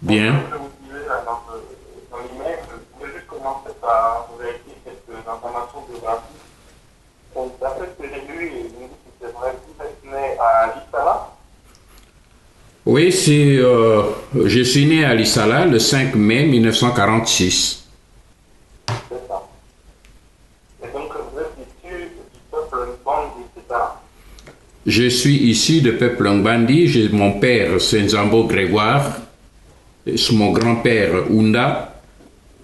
Donc, Bien. comme je vous disais là, dans l'email, je voulais juste commencer par vérifier quelques informations biographiques. Donc, d'après ce que j'ai lu, et je me dis que c'est vrai, vous êtes né à Lissala, Oui, je suis né à Lissala le 5 mai 1946. c'est ça. Et donc, vous êtes issu du peuple Bandi, c'est ça? Je suis issu de peuple Ngbandi. Mon père, c'est Nzambo Grégoire. C'est mon grand-père, Ounda.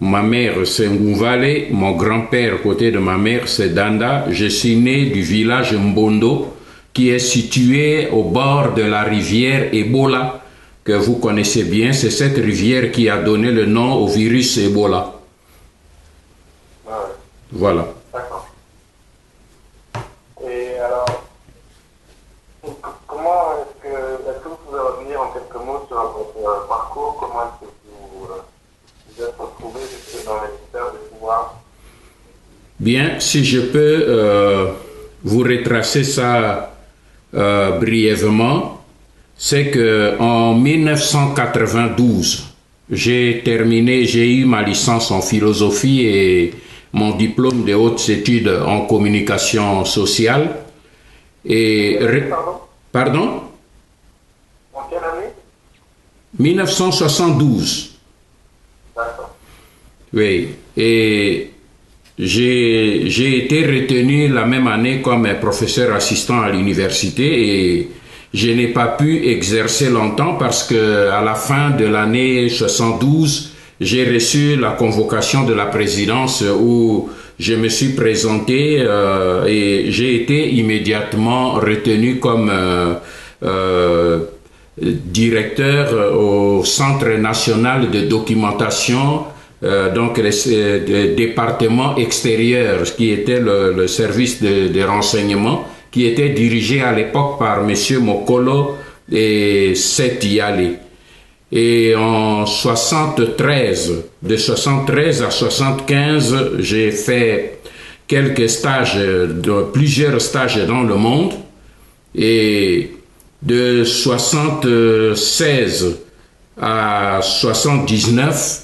Ma mère, c'est Ngouvale. Mon grand-père, côté de ma mère, c'est Danda. Je suis né du village Mbondo, qui est situé au bord de la rivière Ebola, que vous connaissez bien. C'est cette rivière qui a donné le nom au virus Ebola. Ouais, ouais. Voilà. D'accord. Et alors, comment est-ce que vous pouvez revenir en quelques mots sur votre parcours? Comment est-ce que vous êtes retrouvé jusque dans les sphères de pouvoir? Bien, si je peux vous retracer ça brièvement, c'est que en 1992, j'ai eu ma licence en philosophie et mon diplôme de hautes études en communication sociale. Et, Pardon? pardon? En quelle année? 1972. D'accord. Oui. Et j'ai été retenu la même année comme professeur assistant à l'université et je n'ai pas pu exercer longtemps parce que à la fin de l'année 72, j'ai reçu la convocation de la présidence où je me suis présenté et j'ai été immédiatement retenu comme directeur au Centre national de documentation, donc le département extérieur, qui était le service de renseignement, qui était dirigé à l'époque par M. Mokolo et Seth Yale. Et en 73, de 73 à 75, j'ai fait quelques stages, plusieurs stages dans le monde. Et de 76 à 79,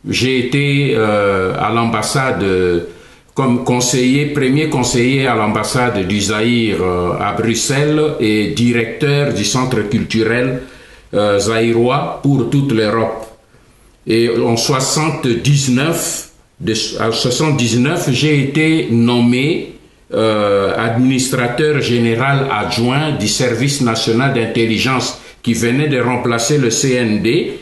j'ai été à l'ambassade comme premier conseiller à l'ambassade du Zaïre à Bruxelles et directeur du centre culturel zaïrois pour toute l'Europe. Et en 79, j'ai été nommé administrateur général adjoint du service national d'intelligence qui venait de remplacer le CND,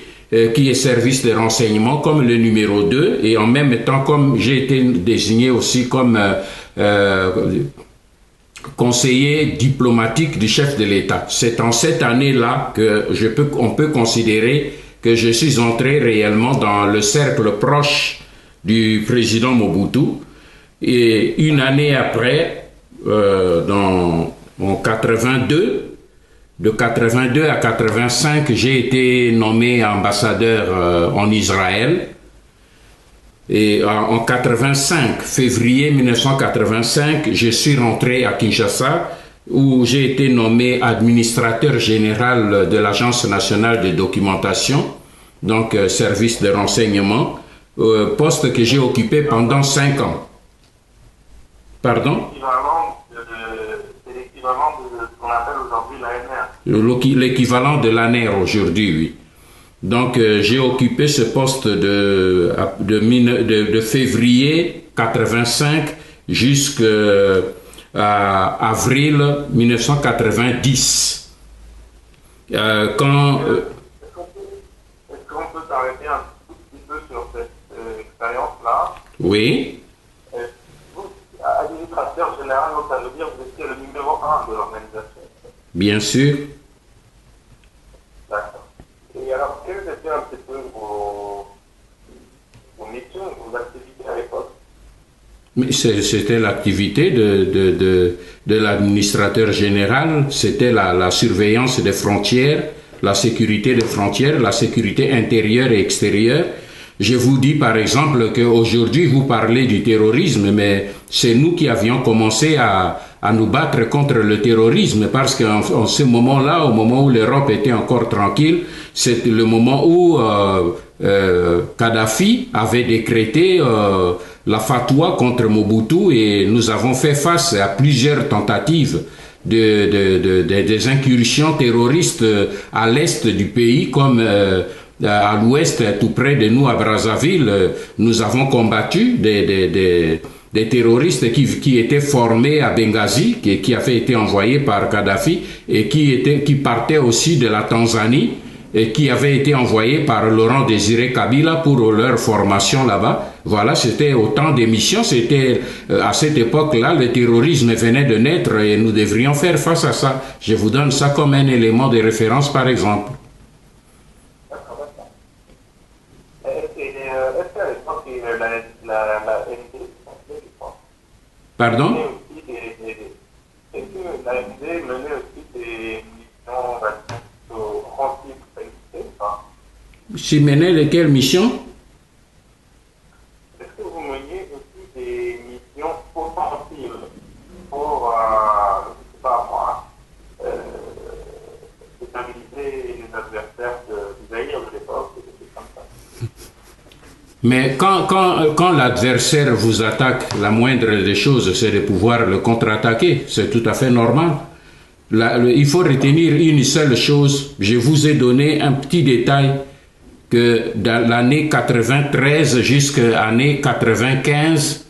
qui est service de renseignement, comme le numéro 2, et en même temps, comme j'ai été désigné aussi comme conseiller diplomatique du chef de l'État. C'est en cette année-là que on peut considérer que je suis entré réellement dans le cercle proche du président Mobutu. Et une année après, en 82, de 82 à 85, j'ai été nommé ambassadeur en Israël. Et en 85, février 1985, je suis rentré à Kinshasa où j'ai été nommé administrateur général de l'Agence nationale de documentation, donc service de renseignement, poste que j'ai occupé pendant 5 ans. Pardon? C'est l'équivalent de ce qu'on appelle aujourd'hui l'ANR. L'équivalent de l'ANR aujourd'hui, oui. Donc, j'ai occupé ce poste de février 85 jusqu'à avril 1990. Est-ce qu'on peut s'arrêter un tout petit peu sur cette expérience-là? Oui, Vous, administrateur général, donc ça veut dire que vous étiez le numéro 1 de l'organisation. bien sûr. D'accord. Et alors, quelles étaient un petit peu vos missions, vos activités à l'époque? Mais c'était l'activité de l'administrateur général, c'était la surveillance des frontières, la sécurité des frontières, la sécurité intérieure et extérieure. Je vous dis par exemple qu'aujourd'hui vous parlez du terrorisme, mais c'est nous qui avions commencé à à nous battre contre le terrorisme, parce qu'en ce moment-là, au moment où l'Europe était encore tranquille, c'est le moment où Kadhafi avait décrété la fatwa contre Mobutu, et nous avons fait face à plusieurs tentatives des incursions terroristes à l'est du pays, comme à l'ouest, tout près de nous, à Brazzaville. Nous avons combattu des terroristes qui étaient formés à Benghazi, qui avaient été envoyés par Kadhafi, et qui partaient aussi de la Tanzanie, et qui avaient été envoyés par Laurent Désiré Kabila pour leur formation là-bas. Voilà, c'était autant de missions. C'était à cette époque-là, le terrorisme venait de naître et nous devrions faire face à ça. Je vous donne ça comme un élément de référence, par exemple. Est-ce qu'à l'époque, la MD, Pardon? est-ce que la MD menait aussi des missions anti-sécurité? Si menait lesquelles missions? Est-ce que vous meniez aussi des missions offensives pour, je sais pas moi, déstabiliser les adversaires du Zaïre de l'époque, des choses comme ça? Mais quand l'adversaire vous attaque, la moindre des choses, c'est de pouvoir le contre-attaquer. C'est tout à fait normal. Il faut retenir une seule chose. Je vous ai donné un petit détail que dans l'année 93 jusqu'à l'année 95,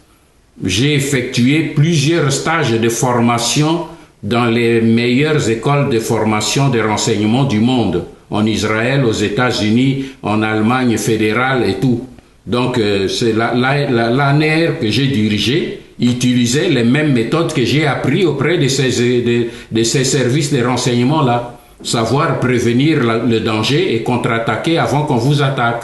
j'ai effectué plusieurs stages de formation dans les meilleures écoles de formation de renseignement du monde, en Israël, aux États-Unis, en Allemagne fédérale et tout. Donc, c'est l'ANR que j'ai dirigé utilisait les mêmes méthodes que j'ai appris auprès de ces services de renseignement-là. Savoir prévenir le danger et contre-attaquer avant qu'on vous attaque.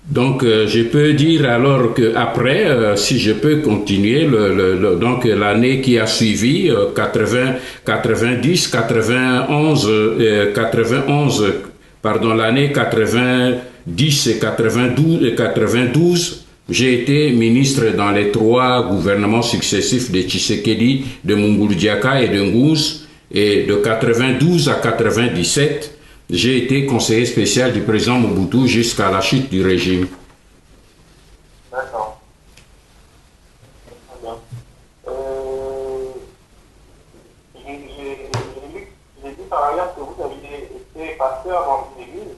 Donc, je peux dire alors qu'après, si je peux continuer, donc l'année qui a suivi, 90, 91, 91, pardon, l'année 90 et 92, j'ai été ministre dans les 3 gouvernements successifs de Tshisekedi, de Mungulu Diaka et de Ngous, et de 92 à 97, j'ai été conseiller spécial du président Mobutu jusqu'à la chute du régime. D'accord. Très bien. J'ai dit par ailleurs que vous aviez été pasteur dans une église.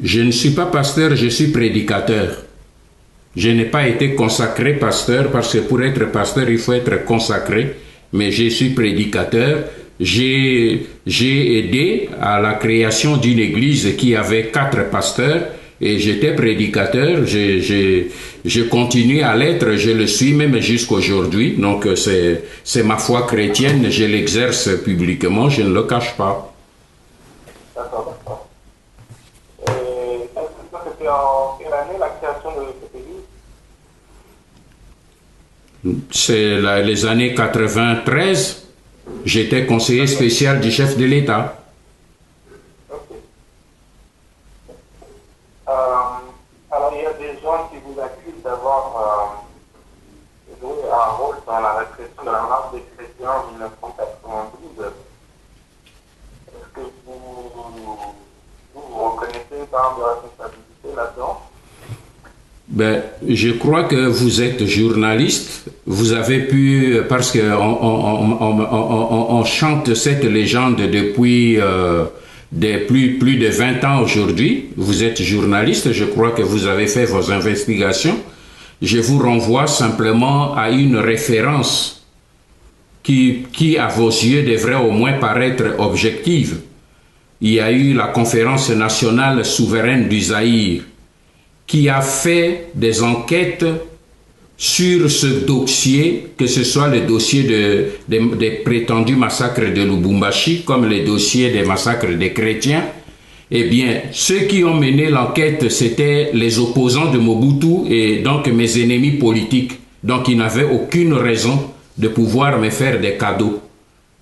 Je ne suis pas pasteur, je suis prédicateur. Je n'ai pas été consacré pasteur parce que pour être pasteur, il faut être consacré, mais je suis prédicateur. J'ai aidé à la création d'une église qui avait 4 pasteurs et j'étais prédicateur. Je continue à l'être, je le suis même jusqu'aujourd'hui. Donc c'est ma foi chrétienne, je l'exerce publiquement, je ne le cache pas. D'accord, d'accord. Est-ce que c'était en quelle année la création de cette église? C'est les années 93. J'étais conseiller spécial du chef de l'État. Okay. Alors, il y a des gens qui vous accusent d'avoir joué un rôle dans la répression de la marche des chrétiens en 1992. Est-ce que vous reconnaissez une part de responsabilité là-dedans? Ben, je crois que vous êtes journaliste. Vous avez pu, parce que on chante cette légende depuis plus de 20 ans aujourd'hui. Vous êtes journaliste. Je crois que vous avez fait vos investigations. Je vous renvoie simplement à une référence qui à vos yeux devrait au moins paraître objective. Il y a eu la conférence nationale souveraine du Zaïre, qui a fait des enquêtes sur ce dossier, que ce soit le dossier des prétendus massacres de Lubumbashi, comme le dossier des massacres des chrétiens. Eh bien, ceux qui ont mené l'enquête, c'était les opposants de Mobutu et donc mes ennemis politiques. Donc, ils n'avaient aucune raison de pouvoir me faire des cadeaux.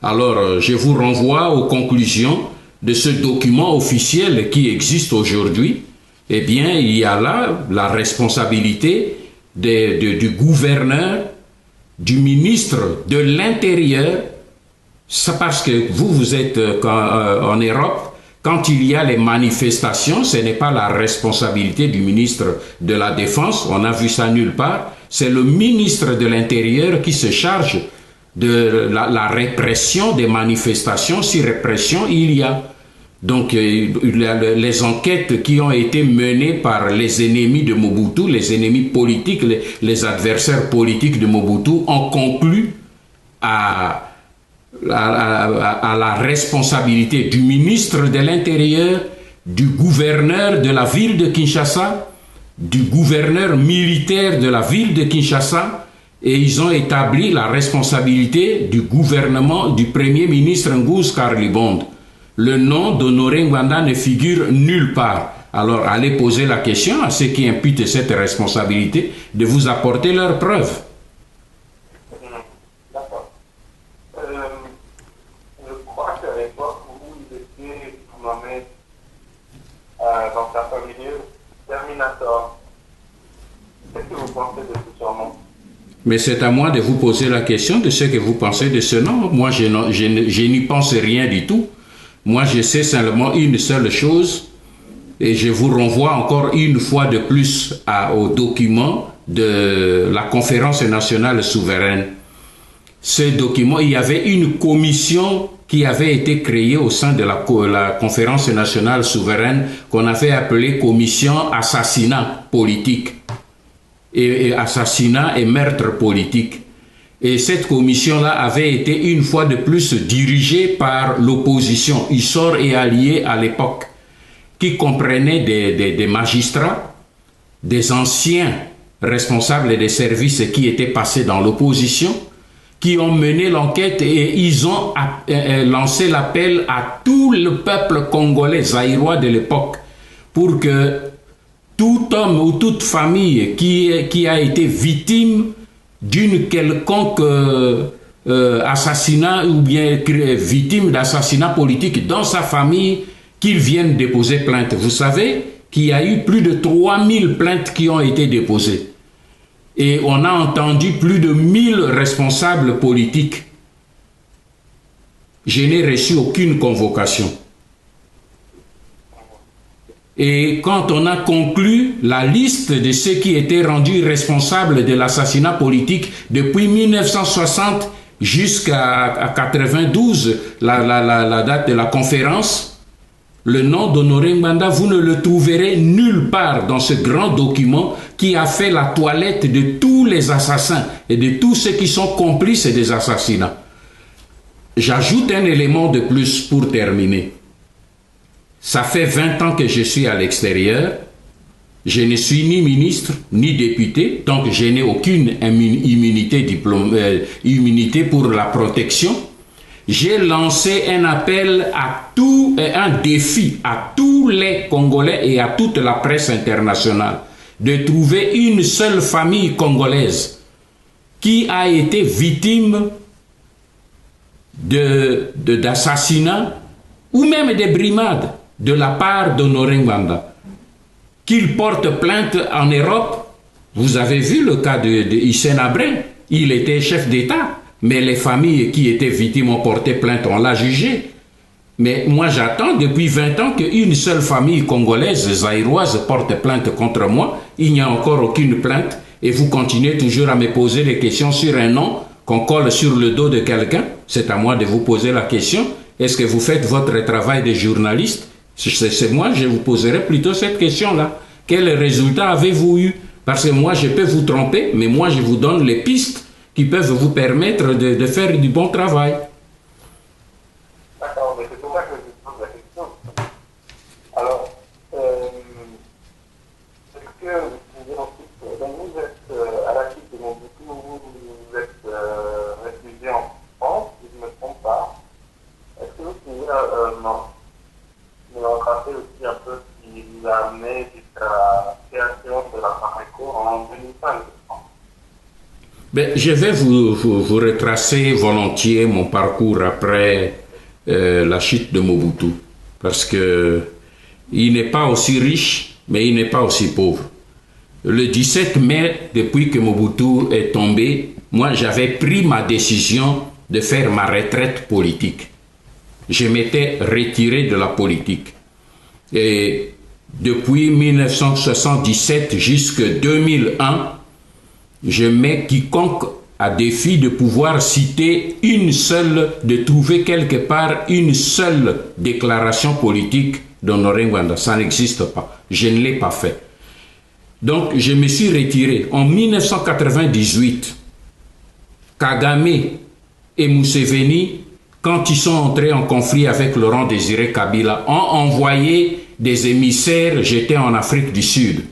Alors, je vous renvoie aux conclusions de ce document officiel qui existe aujourd'hui. eh bien, il y a là la responsabilité du gouverneur, du ministre de l'Intérieur. C'est parce que vous êtes en Europe, quand il y a les manifestations, ce n'est pas la responsabilité du ministre de la Défense, on a vu ça nulle part, c'est le ministre de l'Intérieur qui se charge de la répression des manifestations, si répression il y a. Donc les enquêtes qui ont été menées par les ennemis de Mobutu, les ennemis politiques, les adversaires politiques de Mobutu ont conclu à la responsabilité du ministre de l'Intérieur, du gouverneur de la ville de Kinshasa, du gouverneur militaire de la ville de Kinshasa, et ils ont établi la responsabilité du gouvernement du premier ministre Nguz Karlibonde. Le nom d'Honoré Ngwanda ne figure nulle part. Alors allez poser la question à ceux qui imputent cette responsabilité de vous apporter leurs preuves. D'accord. Je crois qu'à l'époque où il était nommé dans certains milieux, Terminator. Qu'est-ce que vous pensez de ce surnom? Mais c'est à moi de vous poser la question de ce que vous pensez de ce nom. Moi, je n'y pense rien du tout. Moi, je sais seulement une seule chose, et je vous renvoie encore une fois de plus au document de la Conférence nationale souveraine. Ce document, il y avait une commission qui avait été créée au sein de la Conférence nationale souveraine qu'on avait appelée Commission assassinat politique et assassinat et meurtre politique. Et cette commission-là avait été une fois de plus dirigée par l'opposition, Issor et alliés à l'époque, qui comprenait des magistrats, des anciens responsables des services qui étaient passés dans l'opposition, qui ont mené l'enquête et ils ont lancé l'appel à tout le peuple congolais zaïrois de l'époque pour que tout homme ou toute famille qui a été victime d'une quelconque assassinat ou bien victime d'assassinat politique dans sa famille, qu'il vienne déposer plainte. Vous savez qu'il y a eu plus de 3000 plaintes qui ont été déposées. Et on a entendu plus de 1000 responsables politiques. Je n'ai reçu aucune convocation. Et quand on a conclu la liste de ceux qui étaient rendus responsables de l'assassinat politique depuis 1960 jusqu'à 92, la date de la conférence, le nom d'Honoré Ngwanda, vous ne le trouverez nulle part dans ce grand document qui a fait la toilette de tous les assassins et de tous ceux qui sont complices des assassinats. J'ajoute un élément de plus pour terminer. Ça fait 20 ans que je suis à l'extérieur. Je ne suis ni ministre, ni député, donc je n'ai aucune immunité pour la protection. J'ai lancé un appel un défi à tous les Congolais et à toute la presse internationale de trouver une seule famille congolaise qui a été victime d'assassinats ou même de brimades de la part d'Honoré Ngwanda. Qu'il porte plainte en Europe. Vous avez vu le cas de Hissène Habré. Il était chef d'État. Mais les familles qui étaient victimes ont porté plainte, on l'a jugé. Mais moi j'attends depuis 20 ans qu'une seule famille congolaise, zaïroise, porte plainte contre moi. Il n'y a encore aucune plainte. Et vous continuez toujours à me poser des questions sur un nom qu'on colle sur le dos de quelqu'un. C'est à moi de vous poser la question. Est-ce que vous faites votre travail de journaliste? C'est moi, je vous poserai plutôt cette question-là. Quel résultat avez-vous eu? Parce que moi, je peux vous tromper, mais moi, je vous donne les pistes qui peuvent vous permettre de faire du bon travail. D'accord, mais c'est pour ça que je pose la question. Alors, est-ce que vous pouvez ensuite, donc vous êtes à la suite de Mobutu, vous êtes réfugié en France, si je ne me trompe pas. Est-ce que vous pouvez nous raconter aussi un peu ce qui vous a amené jusqu'à la création de la FARECO en 2005? Ben, je vais vous retracer volontiers mon parcours après la chute de Mobutu, parce que il n'est pas aussi riche mais il n'est pas aussi pauvre. Le 17 mai, depuis que Mobutu est tombé, moi j'avais pris ma décision de faire ma retraite politique. Je m'étais retiré de la politique. Et depuis 1977 jusqu'en 2001, je mets quiconque à défi de pouvoir citer de trouver quelque part une seule déclaration politique d'Honoré Ngwanda. Ça n'existe pas. Je ne l'ai pas fait. Donc, je me suis retiré. En 1998, Kagame et Museveni, quand ils sont entrés en conflit avec Laurent Désiré Kabila, ont envoyé des émissaires, j'étais en Afrique du Sud,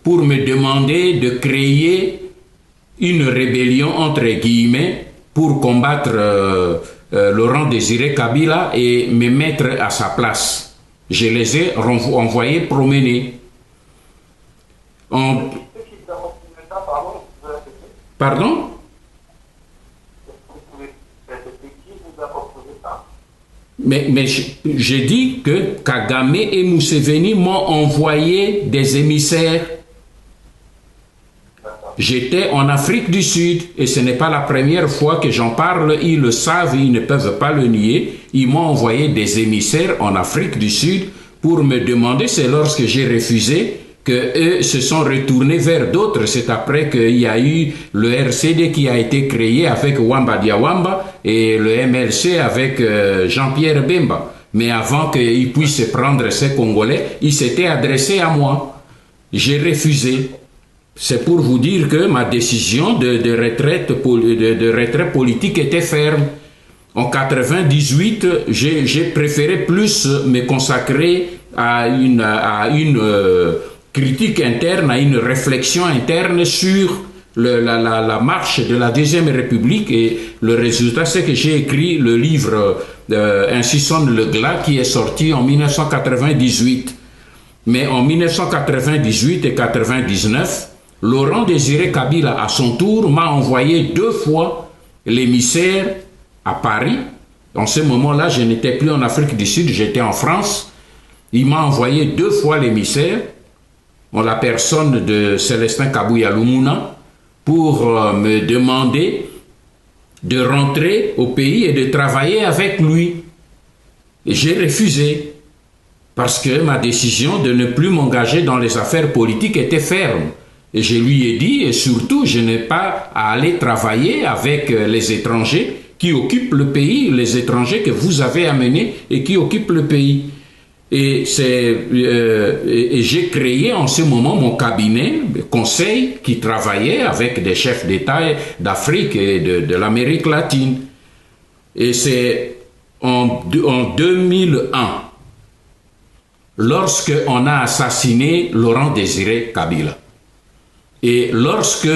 pour me demander de créer une rébellion, entre guillemets, pour combattre Laurent Désiré Kabila et me mettre à sa place. Je les ai envoyés promener. Pardon? Mais j'ai dit que Kagame et Museveni m'ont envoyé des émissaires. J'étais en Afrique du Sud et ce n'est pas la première fois que j'en parle. Ils le savent, ils ne peuvent pas le nier. Ils m'ont envoyé des émissaires en Afrique du Sud pour me demander. C'est lorsque j'ai refusé qu'eux se sont retournés vers d'autres. C'est après qu'il y a eu le RCD qui a été créé avec Wamba Diawamba et le MLC avec Jean-Pierre Bemba. Mais avant qu'ils puissent prendre ces Congolais, ils s'étaient adressés à moi. J'ai refusé. C'est pour vous dire que ma décision de retraite politique était ferme. En 98, j'ai préféré plus me consacrer à une critique interne, à une réflexion interne sur la marche de la Deuxième République, et le résultat c'est que j'ai écrit le livre Ainsi sonne le glas qui est sorti en 1998. Mais en 1998 et 99, Laurent Désiré Kabila à son tour m'a envoyé 2 fois l'émissaire à Paris. En ce moment-là, je n'étais plus en Afrique du Sud, j'étais en France. Il m'a envoyé 2 fois l'émissaire, en la personne de Célestin Kabouya Lumuna, pour me demander de rentrer au pays et de travailler avec lui. Et j'ai refusé, parce que ma décision de ne plus m'engager dans les affaires politiques était ferme. Et je lui ai dit, et surtout, je n'ai pas à aller travailler avec les étrangers qui occupent le pays, les étrangers que vous avez amenés et qui occupent le pays. Et j'ai créé en ce moment mon cabinet de conseil qui travaillait avec des chefs d'État d'Afrique et de l'Amérique latine. Et c'est en 2001, lorsque on a assassiné Laurent Désiré Kabila. Et lorsque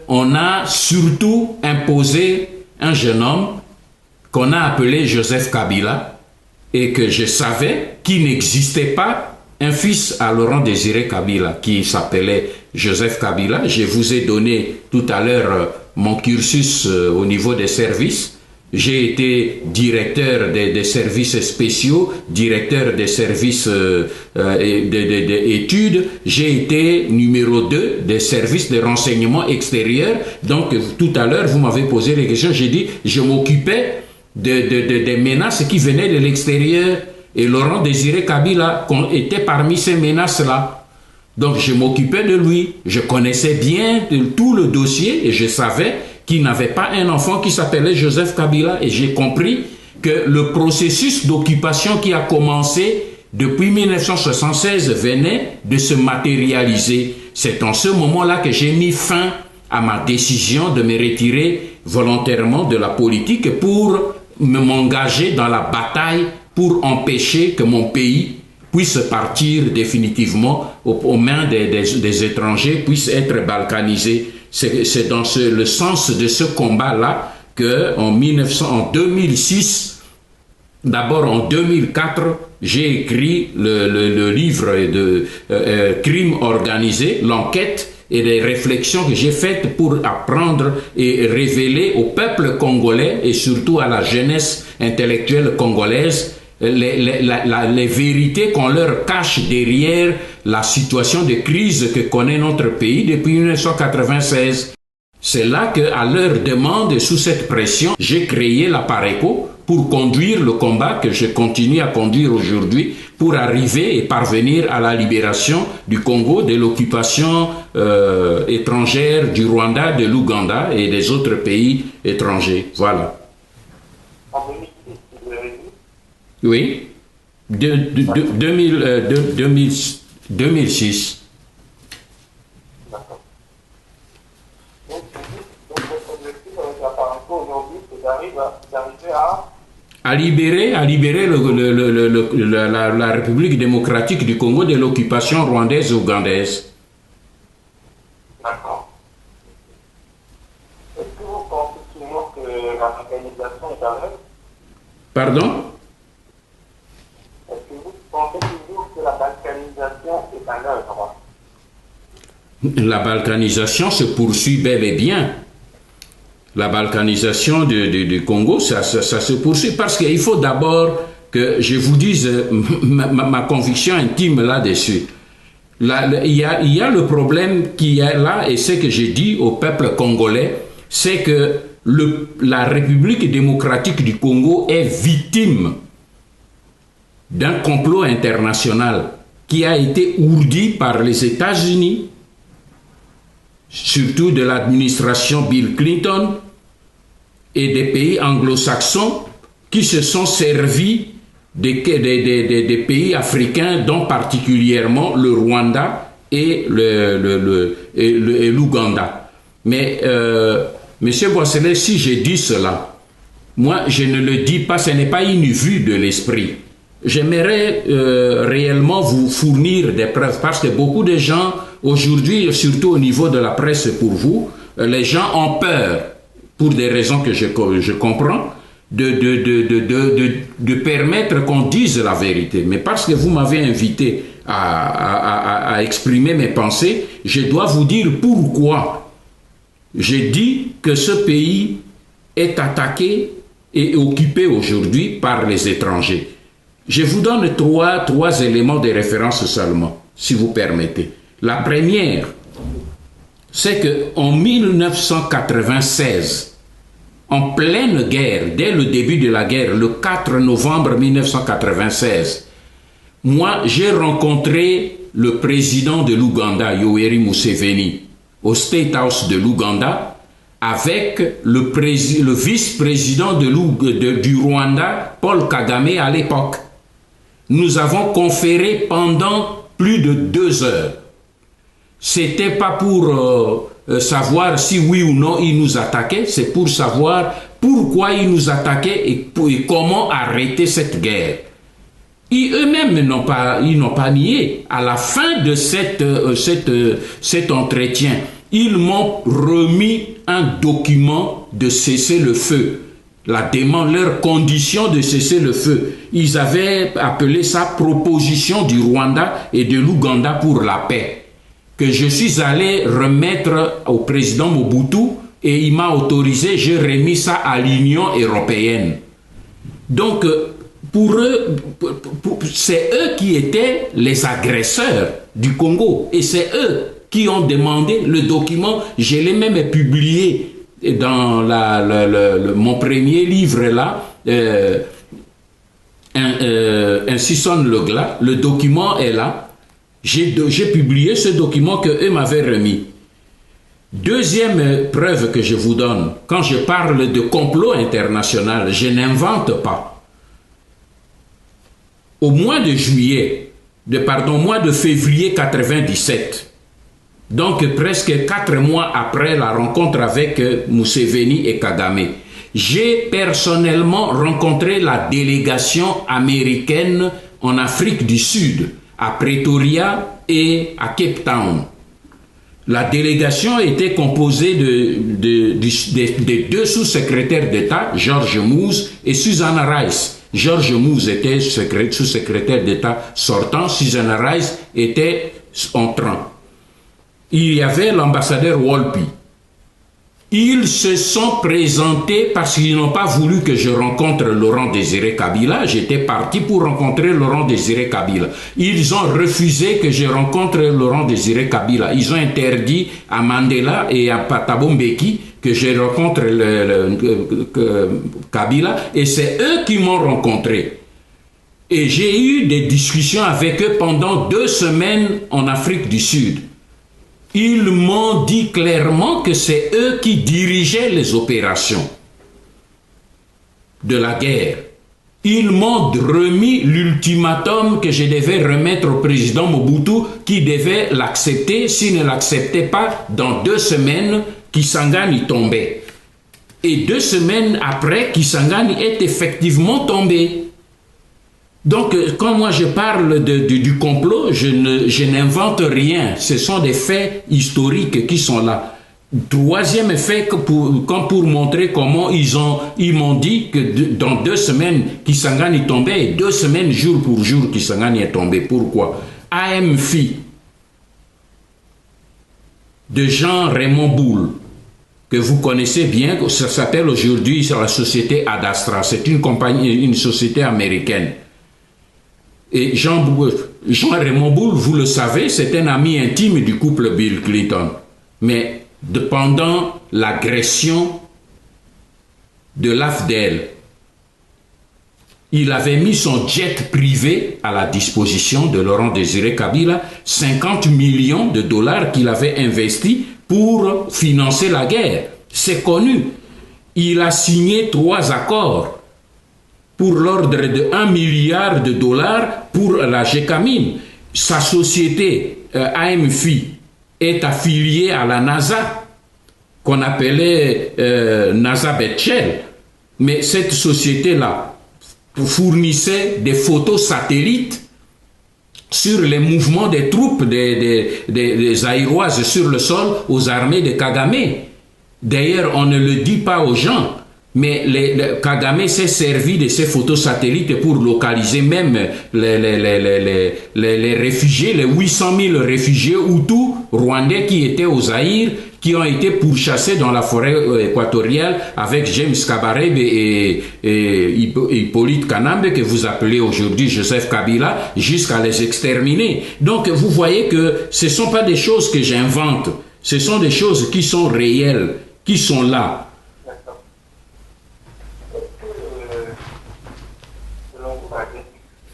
on a surtout imposé un jeune homme qu'on a appelé Joseph Kabila, et que je savais qu'il n'existait pas un fils à Laurent Désiré Kabila qui s'appelait Joseph Kabila. Je vous ai donné tout à l'heure mon cursus au niveau des services. J'ai été directeur des services spéciaux, directeur des services d'études. J'ai été numéro 2 des services de renseignement extérieur. Donc tout à l'heure, vous m'avez posé des questions. J'ai dit, je m'occupais des menaces qui venaient de l'extérieur. Et Laurent Désiré Kabila était parmi ces menaces-là. Donc je m'occupais de lui. Je connaissais bien tout le dossier et je savais qu'il n'avait pas un enfant qui s'appelait Joseph Kabila. Et j'ai compris que le processus d'occupation qui a commencé depuis 1976 venait de se matérialiser. C'est en ce moment-là que j'ai mis fin à ma décision de me retirer volontairement de la politique pour m'engager dans la bataille pour empêcher que mon pays puisse partir définitivement aux mains des étrangers, puisse être balkanisé. C'est dans le sens de ce combat-là qu'en 2006, d'abord en 2004, j'ai écrit le livre de Crime organisé, l'enquête et les réflexions que j'ai faites pour apprendre et révéler au peuple congolais et surtout à la jeunesse intellectuelle congolaise les vérités qu'on leur cache derrière la situation de crise que connaît notre pays depuis 1996. C'est là qu'à leur demande et sous cette pression, j'ai créé la Pareco pour conduire le combat que je continue à conduire aujourd'hui pour arriver et parvenir à la libération du Congo, de l'occupation étrangère du Rwanda, de l'Ouganda et des autres pays étrangers. Voilà. En 2006, vous avez dit? Oui, 2006. D'accord. Donc, votre objectif avec la Pareco aujourd'hui, c'est d'arriver à libérer la République démocratique du Congo de l'occupation rwandaise et ougandaise. D'accord. Est-ce que vous pensez toujours que la balkanisation est à l'œuvre? Pardon? Est-ce que vous pensez toujours que la balkanisation est à l'œuvre? La balkanisation se poursuit bel et bien. La balkanisation du Congo, ça se poursuit parce qu'il faut d'abord que je vous dise ma conviction intime là-dessus. Il y a le problème qui est là, et c'est que j'ai dit au peuple congolais, c'est que la République démocratique du Congo est victime d'un complot international qui a été ourdi par les États-Unis, surtout de l'administration Bill Clinton et des pays anglo-saxons qui se sont servis des pays africains, dont particulièrement le Rwanda et l'Ouganda. Mais, Monsieur Boisselet, si je dis cela, moi je ne le dis pas, ce n'est pas une vue de l'esprit. J'aimerais réellement vous fournir des preuves parce que beaucoup de gens aujourd'hui, surtout au niveau de la presse pour vous, les gens ont peur, pour des raisons que je comprends, de permettre qu'on dise la vérité. Mais parce que vous m'avez invité à exprimer mes pensées, je dois vous dire pourquoi. J'ai dit que ce pays est attaqué et occupé aujourd'hui par les étrangers. Je vous donne trois éléments de référence seulement, si vous permettez. La première, c'est qu'en 1996, en pleine guerre, dès le début de la guerre, le 4 novembre 1996, moi, j'ai rencontré le président de l'Ouganda, Yoweri Museveni, au State House de l'Ouganda, avec le vice-président du Rwanda, Paul Kagame, à l'époque. Nous avons conféré pendant plus de 2 heures. C'était pas pour savoir si oui ou non ils nous attaquaient, c'est pour savoir pourquoi ils nous attaquaient et comment arrêter cette guerre. Eux-mêmes n'ont pas nié. À la fin de cet entretien, ils m'ont remis un document de cessez-le-feu. Leurs conditions de cessez-le-feu. Ils avaient appelé ça proposition du Rwanda et de l'Ouganda pour la paix, que je suis allé remettre au président Mobutu et il m'a autorisé, j'ai remis ça à l'Union européenne. Donc, pour eux, c'est eux qui étaient les agresseurs du Congo et c'est eux qui ont demandé le document. Je l'ai même publié dans mon premier livre là, Ainsi sonne le glas. Le document est là. J'ai publié ce document que eux m'avaient remis. Deuxième preuve que je vous donne, quand je parle de complot international, je n'invente pas. Au mois de mois de février 97, donc presque 4 mois après la rencontre avec Museveni et Kagame, j'ai personnellement rencontré la délégation américaine en Afrique du Sud, à Pretoria et à Cape Town. La délégation était composée de 2 sous-secrétaires d'État, George Moose et Susanna Rice. George Moose était sous-secrétaire d'État sortant, Susanna Rice était entrant. Il y avait l'ambassadeur Wolpe. Ils se sont présentés parce qu'ils n'ont pas voulu que je rencontre Laurent Désiré Kabila. J'étais parti pour rencontrer Laurent Désiré Kabila. Ils ont refusé que je rencontre Laurent Désiré Kabila. Ils ont interdit à Mandela et à Thabo Mbeki que je rencontre Kabila. Et c'est eux qui m'ont rencontré. Et j'ai eu des discussions avec eux pendant 2 semaines en Afrique du Sud. Ils m'ont dit clairement que c'est eux qui dirigeaient les opérations de la guerre. Ils m'ont remis l'ultimatum que je devais remettre au président Mobutu qui devait l'accepter. S'il ne l'acceptait pas, dans 2 semaines, Kisangani tombait. Et 2 semaines après, Kisangani est effectivement tombé. Donc, quand moi je parle du complot, je n'invente rien. Ce sont des faits historiques qui sont là. 3e fait, comme pour montrer comment ils m'ont dit que dans 2 semaines, Kisangani tombait, et 2 semaines, jour pour jour, Kisangani est tombé. Pourquoi? AMFI, de Jean-Raymond Boule, que vous connaissez bien, ça s'appelle aujourd'hui la société Adastra. C'est une société américaine. Et Jean-Raymond Boule, vous le savez, c'est un ami intime du couple Bill Clinton. Mais pendant l'agression de l'AFDEL, il avait mis son jet privé à la disposition de Laurent Désiré Kabila, 50 millions de dollars qu'il avait investis pour financer la guerre. C'est connu. Il a signé 3 accords pour l'ordre de 1 milliard de dollars pour la GECAMIN. Sa société AMFI est affiliée à la NASA, qu'on appelait NASA Betchel. Mais cette société-là fournissait des photos satellites sur les mouvements des troupes des Aïroises sur le sol aux armées de Kagame. D'ailleurs, on ne le dit pas aux gens, mais Kagame s'est servi de ces photos satellites pour localiser même les réfugiés, les 800 000 réfugiés Hutus rwandais qui étaient au Zaïre, qui ont été pourchassés dans la forêt équatoriale avec James Kabarebe et Hippolyte Kanambe, que vous appelez aujourd'hui Joseph Kabila, jusqu'à les exterminer. Donc vous voyez que ce ne sont pas des choses que j'invente, ce sont des choses qui sont réelles, qui sont là.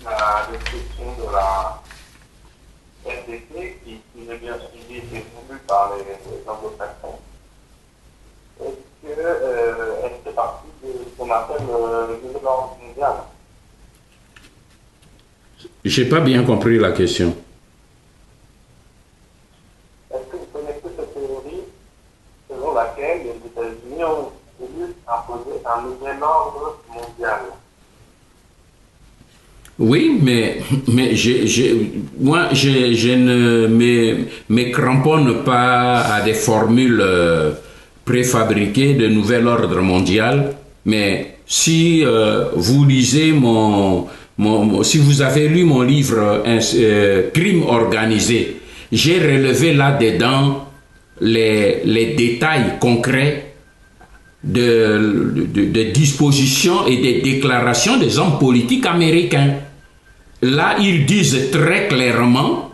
La description de la RDC qui est bien suivie et voulue par les anglo-saxons, est-ce qu'elle fait partie de ce qu'on appelle le nouvel ordre mondial? Je n'ai pas bien compris la question. Est-ce que vous connaissez cette théorie selon laquelle les États-Unis ont voulu imposer un nouvel ordre mondial? Oui, mais moi, je ne me cramponne pas à des formules préfabriquées de nouvel ordre mondial, mais si vous lisez si vous avez lu mon livre Crime organisé, j'ai relevé là-dedans les détails concrets de dispositions et des déclarations des hommes politiques américains. Là, ils disent très clairement,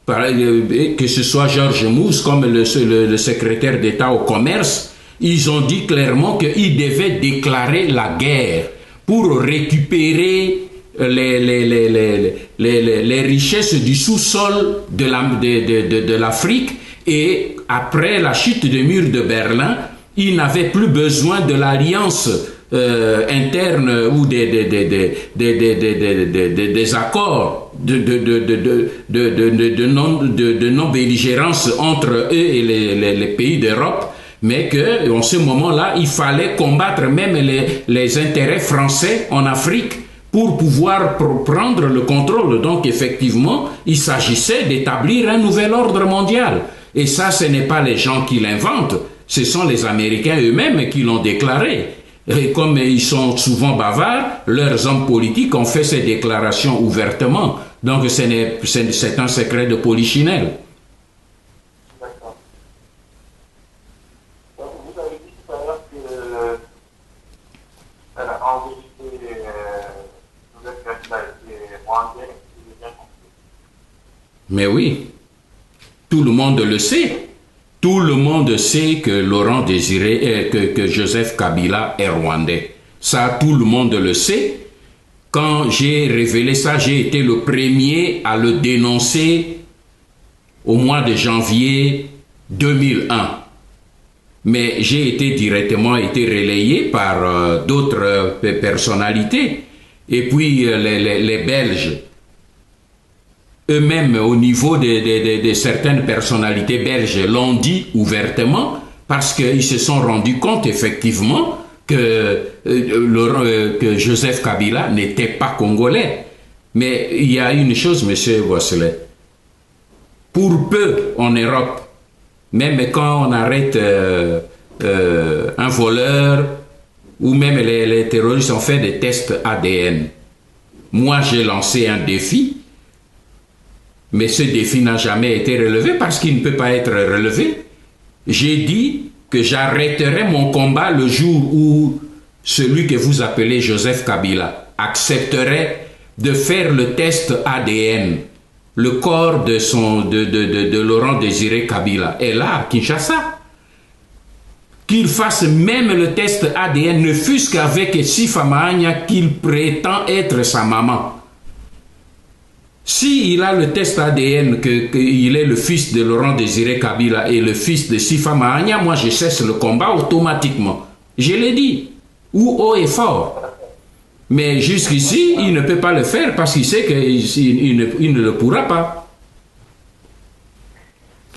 que ce soit George Moose comme le secrétaire d'État au commerce, ils ont dit clairement qu'ils devaient déclarer la guerre pour récupérer les richesses du sous-sol de l'Afrique. Et après la chute du mur de Berlin, ils n'avaient plus besoin de l'alliance interne ou des accords de non-belligérance entre eux et les pays d'Europe, mais qu'en ce moment-là, il fallait combattre même les intérêts français en Afrique pour pouvoir prendre le contrôle. Donc effectivement, il s'agissait d'établir un nouvel ordre mondial. Et ça, ce n'est pas les gens qui l'inventent, ce sont les Américains eux-mêmes qui l'ont déclaré. Et comme ils sont souvent bavards, leurs hommes politiques ont fait ces déclarations ouvertement. Donc c'est un secret de polichinelle. D'accord. Donc vous Mais oui, tout le monde le sait. Tout le monde sait que Laurent Désiré, que Joseph Kabila est rwandais. Ça, tout le monde le sait. Quand j'ai révélé ça, j'ai été le premier à le dénoncer au mois de janvier 2001. Mais j'ai été relayé par d'autres personnalités. Et puis les Belges, eux-mêmes au niveau de certaines personnalités belges l'ont dit ouvertement parce qu'ils se sont rendus compte effectivement que Joseph Kabila n'était pas congolais. Mais il y a une chose, monsieur Gosselet, pour peu en Europe, même quand on arrête un voleur ou même les terroristes ont fait des tests ADN. Moi, j'ai lancé un défi, mais ce défi n'a jamais été relevé parce qu'il ne peut pas être relevé. J'ai dit que j'arrêterai mon combat le jour où celui que vous appelez Joseph Kabila accepterait de faire le test ADN. Le corps de Laurent Désiré Kabila est là à Kinshasa. Qu'il fasse même le test ADN, ne fût-ce qu'avec Sifa Mahania qu'il prétend être sa maman. S'il a le test ADN qu'il est le fils de Laurent Désiré Kabila et le fils de Sifa Mahania, moi je cesse le combat automatiquement. Je l'ai dit, ou haut et fort. Mais jusqu'ici, il ne peut pas le faire parce qu'il sait qu'il ne le pourra pas.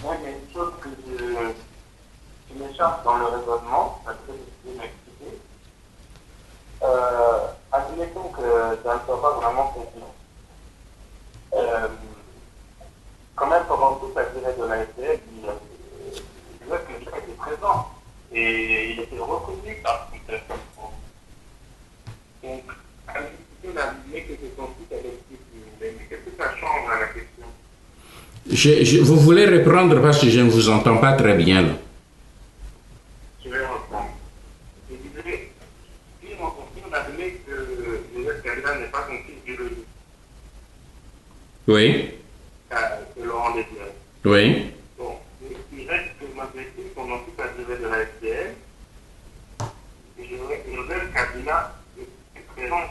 Moi, il y a une chose qui m'échappe dans le raisonnement, parce que je vais m'expliquer. Admettons que ça ne soit pas vraiment possible. Quand même, pendant toute la durée de la FDL, il était présent et il était reconnu par tout le monde. Donc, on a dit que c'est conflit avec tout le monde. Mais qu'est-ce que ça change à la question? Vous voulez reprendre parce que je ne vous entends pas très bien là. Je vais reprendre. Je disais, si on admet que Joseph Kabila n'est pas son fils biologique, oui. que Laurent Désiré. Oui. Bon, il reste que malgré tout, pendant toute la durée de la FDL, Joseph Kabila est présent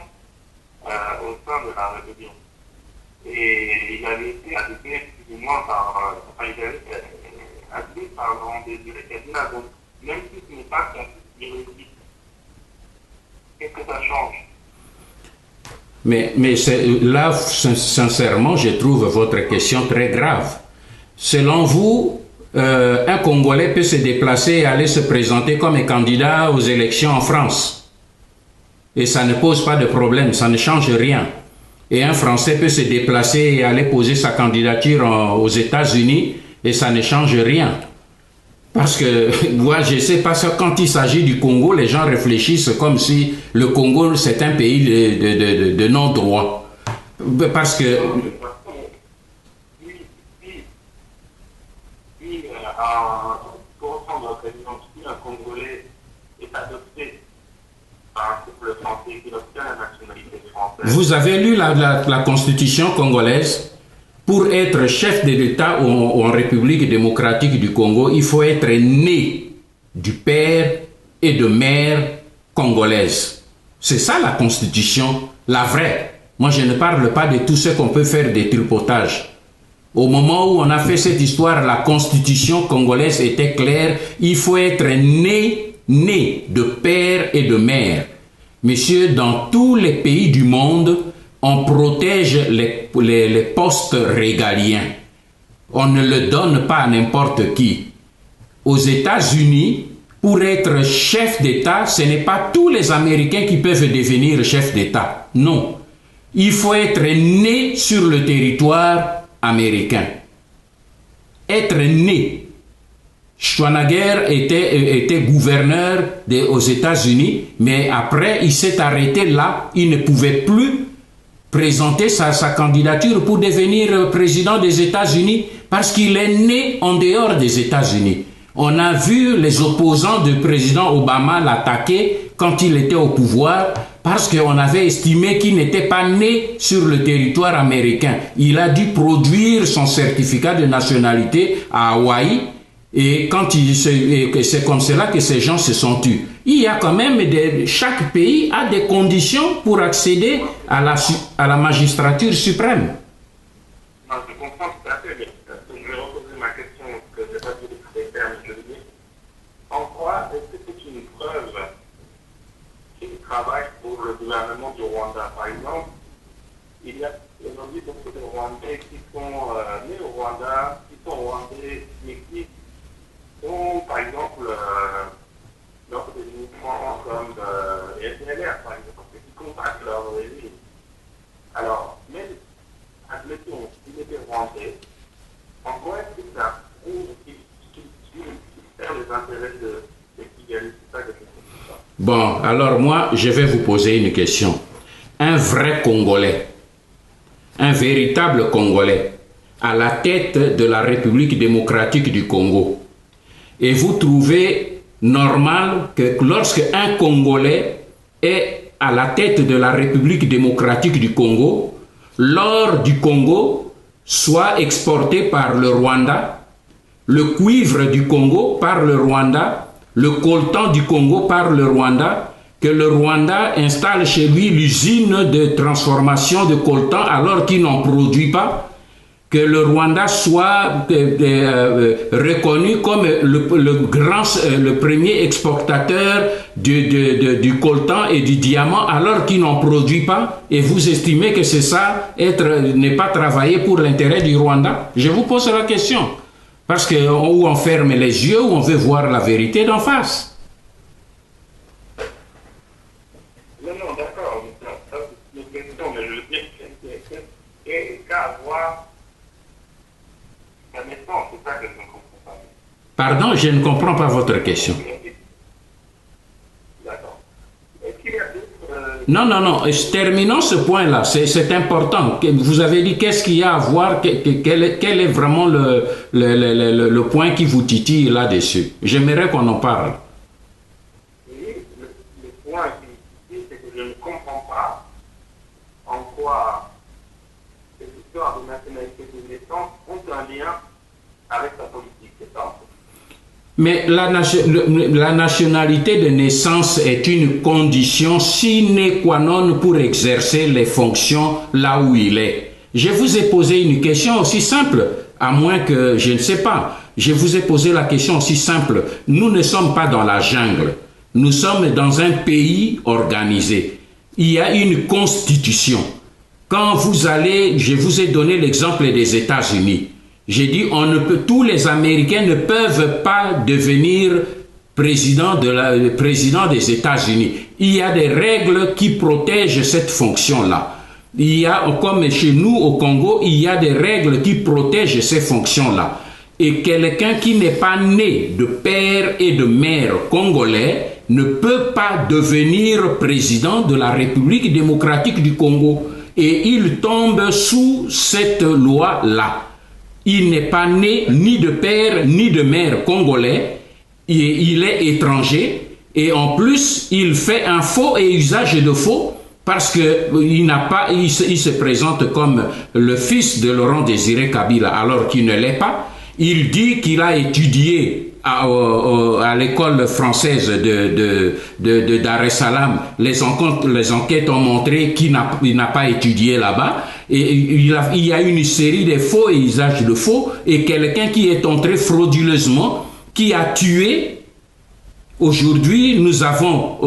au sein de la rébellion. Et il avait été adopté plus ou moins par Laurent Désiré Kabila. Donc, même si ce n'est pas son fils biologique, qu'est-ce que ça change? Mais là, sincèrement, je trouve votre question très grave. Selon vous, un Congolais peut se déplacer et aller se présenter comme un candidat aux élections en France. Et ça ne pose pas de problème, ça ne change rien. Et un Français peut se déplacer et aller poser sa candidature aux États-Unis et ça ne change rien. Parce que, moi, je ne sais pas, quand il s'agit du Congo, les gens réfléchissent comme si le Congo, c'est un pays de non-droit. Parce que... Pour prendre la présidence, si un Congolais est adopté par un couple français qui obtient la nationalité française... Vous avez lu la Constitution congolaise? Pour être chef de l'État en République démocratique du Congo, il faut être né du père et de mère congolaise. C'est ça la Constitution, la vraie. Moi, je ne parle pas de tout ce qu'on peut faire des tripotages. Au moment où on a fait cette histoire, la Constitution congolaise était claire. Il faut être né de père et de mère. Messieurs, dans tous les pays du monde, on protège les postes régaliens. On ne le donne pas à n'importe qui. Aux États-Unis, pour être chef d'État, ce n'est pas tous les Américains qui peuvent devenir chef d'État. Non. Il faut être né sur le territoire américain. Être né. Schwarzenegger était gouverneur aux États-Unis, mais après, il s'est arrêté là. Il ne pouvait plus présenter sa candidature pour devenir président des États-Unis parce qu'il est né en dehors des États-Unis. On a vu les opposants du président Obama l'attaquer quand il était au pouvoir, parce qu'on avait estimé qu'il n'était pas né sur le territoire américain. Il a dû produire son certificat de nationalité à Hawaï, et c'est comme cela que ces gens se sont tus. Il y a quand même chaque pays a des conditions pour accéder à la magistrature suprême. Non, je comprends tout à fait, mais je vais reposer ma question que je n'ai pas dit les termes, je veux dire. En quoi est-ce que c'est une preuve qu'il travaille pour le gouvernement du Rwanda? Par exemple, il y a aujourd'hui beaucoup de Rwandais qui sont nés au Rwanda, qui sont Rwandais, mais qui ont, par exemple, lors des mouvements comme les SNLR, par exemple, qui contactent leur régime. Alors, même, admettons, s'il était Rwandais, en quoi est-ce que ça prouve qu'il sert les intérêts de Kigali, c'est ça que je ne sais pas. Bon, alors moi, je vais vous poser une question. Un vrai Congolais, un véritable Congolais, à la tête de la République démocratique du Congo, et vous trouvez normal que lorsque un Congolais est à la tête de la République démocratique du Congo, l'or du Congo soit exporté par le Rwanda, le cuivre du Congo par le Rwanda, le coltan du Congo par le Rwanda, que le Rwanda installe chez lui l'usine de transformation de coltan alors qu'il n'en produit pas, que le Rwanda soit reconnu comme le premier exportateur du coltan et du diamant alors qu'il n'en produit pas, et vous estimez que c'est ça, ne pas travailler pour l'intérêt du Rwanda? Je vous pose la question, parce que ou on ferme les yeux ou on veut voir la vérité d'en face. Non, d'accord, ça c'est une question, mais je veux dire qu'à voir la naissance, c'est ça que je ne comprends pas. Pardon, je ne comprends pas votre question. D'accord. Est-ce qu'il y a d'autres... Non, terminons ce point-là, c'est important. Vous avez dit qu'est-ce qu'il y a à voir, quel est vraiment le point qui vous titille là-dessus. J'aimerais qu'on en parle. Le point qui me dit, c'est que je ne comprends pas en quoi ces histoires de nationalité de naissance ont un lien avec la politique, c'est ça. Mais la nationalité de naissance est une condition sine qua non pour exercer les fonctions là où il est. Je vous ai posé une question aussi simple, à moins que je ne sais pas. Je vous ai posé la question aussi simple. Nous ne sommes pas dans la jungle. Nous sommes dans un pays organisé. Il y a une constitution. Quand vous allez, je vous ai donné l'exemple des États-Unis. J'ai dit, tous les Américains ne peuvent pas devenir président des États-Unis. Il y a des règles qui protègent cette fonction-là. Il y a, comme chez nous au Congo, il y a des règles qui protègent ces fonctions-là. Et quelqu'un qui n'est pas né de père et de mère congolais ne peut pas devenir président de la République démocratique du Congo. Et il tombe sous cette loi-là. Il n'est pas né ni de père ni de mère congolais, il est étranger, et en plus il fait un faux et usage de faux parce qu'il se présente comme le fils de Laurent Désiré Kabila alors qu'il ne l'est pas. Il dit qu'il a étudié à l'école française de Dar es Salaam. Les enquêtes ont montré qu'il n'a pas étudié là-bas. Et il y a une série de faux et usages de faux. Et quelqu'un qui est entré frauduleusement, qui a tué. Aujourd'hui, nous avons,